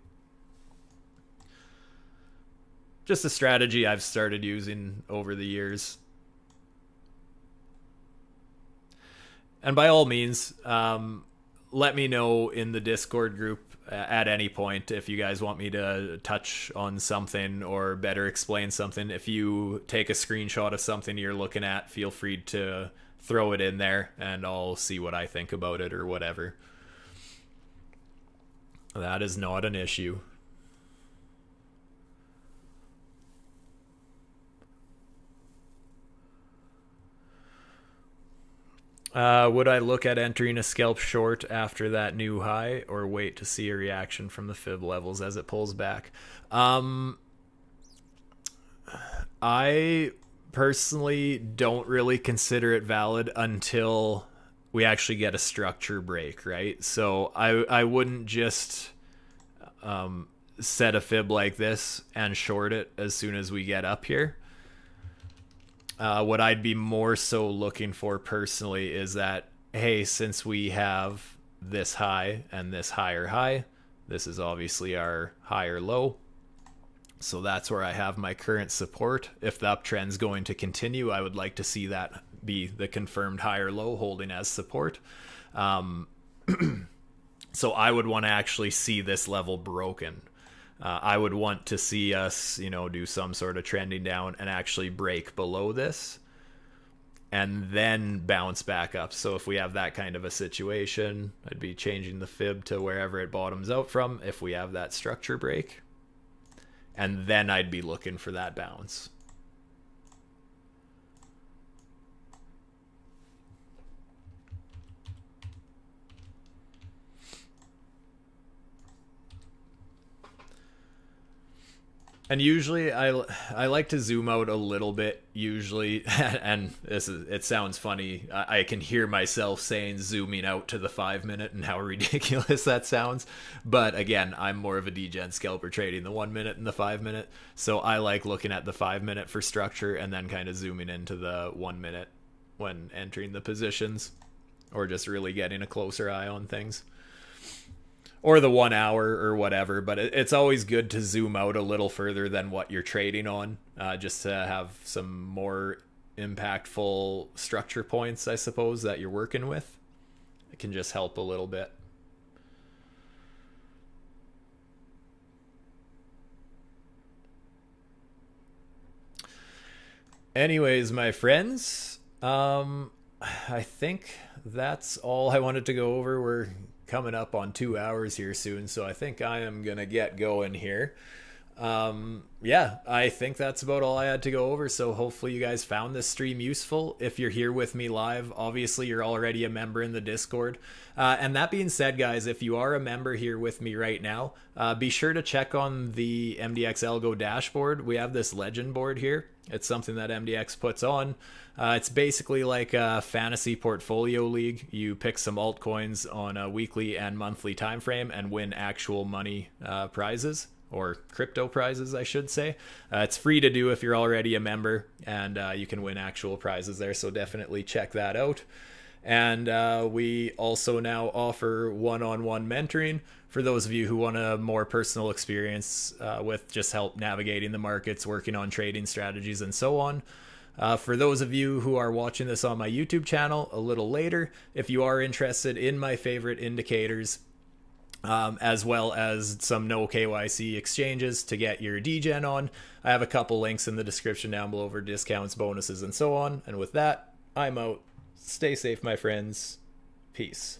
A: Just a strategy I've started using over the years. And by all means, let me know in the Discord group at any point if you guys want me to touch on something or better explain something. If you take a screenshot of something you're looking at, feel free to throw it in there and I'll see what I think about it or whatever. That is not an issue. Would I look at entering a scalp short after that new high or wait to see a reaction from the fib levels as it pulls back? I personally don't really consider it valid until we actually get a structure break, right? So I wouldn't just set a fib like this and short it as soon as we get up here. What I'd be more so looking for personally is that, hey, since we have this high and this higher high, this is obviously our higher low. So that's where I have my current support. If the uptrend's going to continue, I would like to see that be the confirmed higher low holding as support. So I would want to actually see this level broken. I would want to see us, do some sort of trending down and actually break below this and then bounce back up. So if we have that kind of a situation, I'd be changing the fib to wherever it bottoms out from if we have that structure break. and then I'd be looking for that bounce. And usually I like to zoom out a little bit usually, and it sounds funny. I can hear myself saying zooming out to the 5 minute and how ridiculous that sounds. But again, I'm more of a degen scalper trading the 1 minute and the 5 minute. So I like looking at the 5 minute for structure and then kind of zooming into the 1 minute when entering the positions, or just really getting a closer eye on things. Or the 1 hour or whatever, but it's always good to zoom out a little further than what you're trading on, just to have some more impactful structure points, I suppose, that you're working with. It can just help a little bit. Anyways, my friends, I think that's all I wanted to go over. We're coming up on 2 hours here soon, so I think I am gonna get going here. Yeah, I think that's about all I had to go over, so hopefully you guys found this stream useful. If you're here with me live, obviously you're already a member in the Discord. And that being said, guys, if you are a member here with me right now, be sure to check on the MDX Algo dashboard. We have this legend board here. It's something that MDX puts on. It's basically like a fantasy portfolio league. You pick some altcoins on a weekly and monthly time frame and win actual money prizes, or crypto prizes, I should say. It's free to do if you're already a member, and you can win actual prizes there, so definitely check that out. And we also now offer one-on-one mentoring for those of you who want a more personal experience with just help navigating the markets, working on trading strategies, and so on. For those of you who are watching this on my YouTube channel a little later, if you are interested in my favorite indicators, as well as some no KYC exchanges to get your degen on, I have a couple links in the description down below for discounts, bonuses, and so on. And with that, I'm out. Stay safe, my friends. Peace.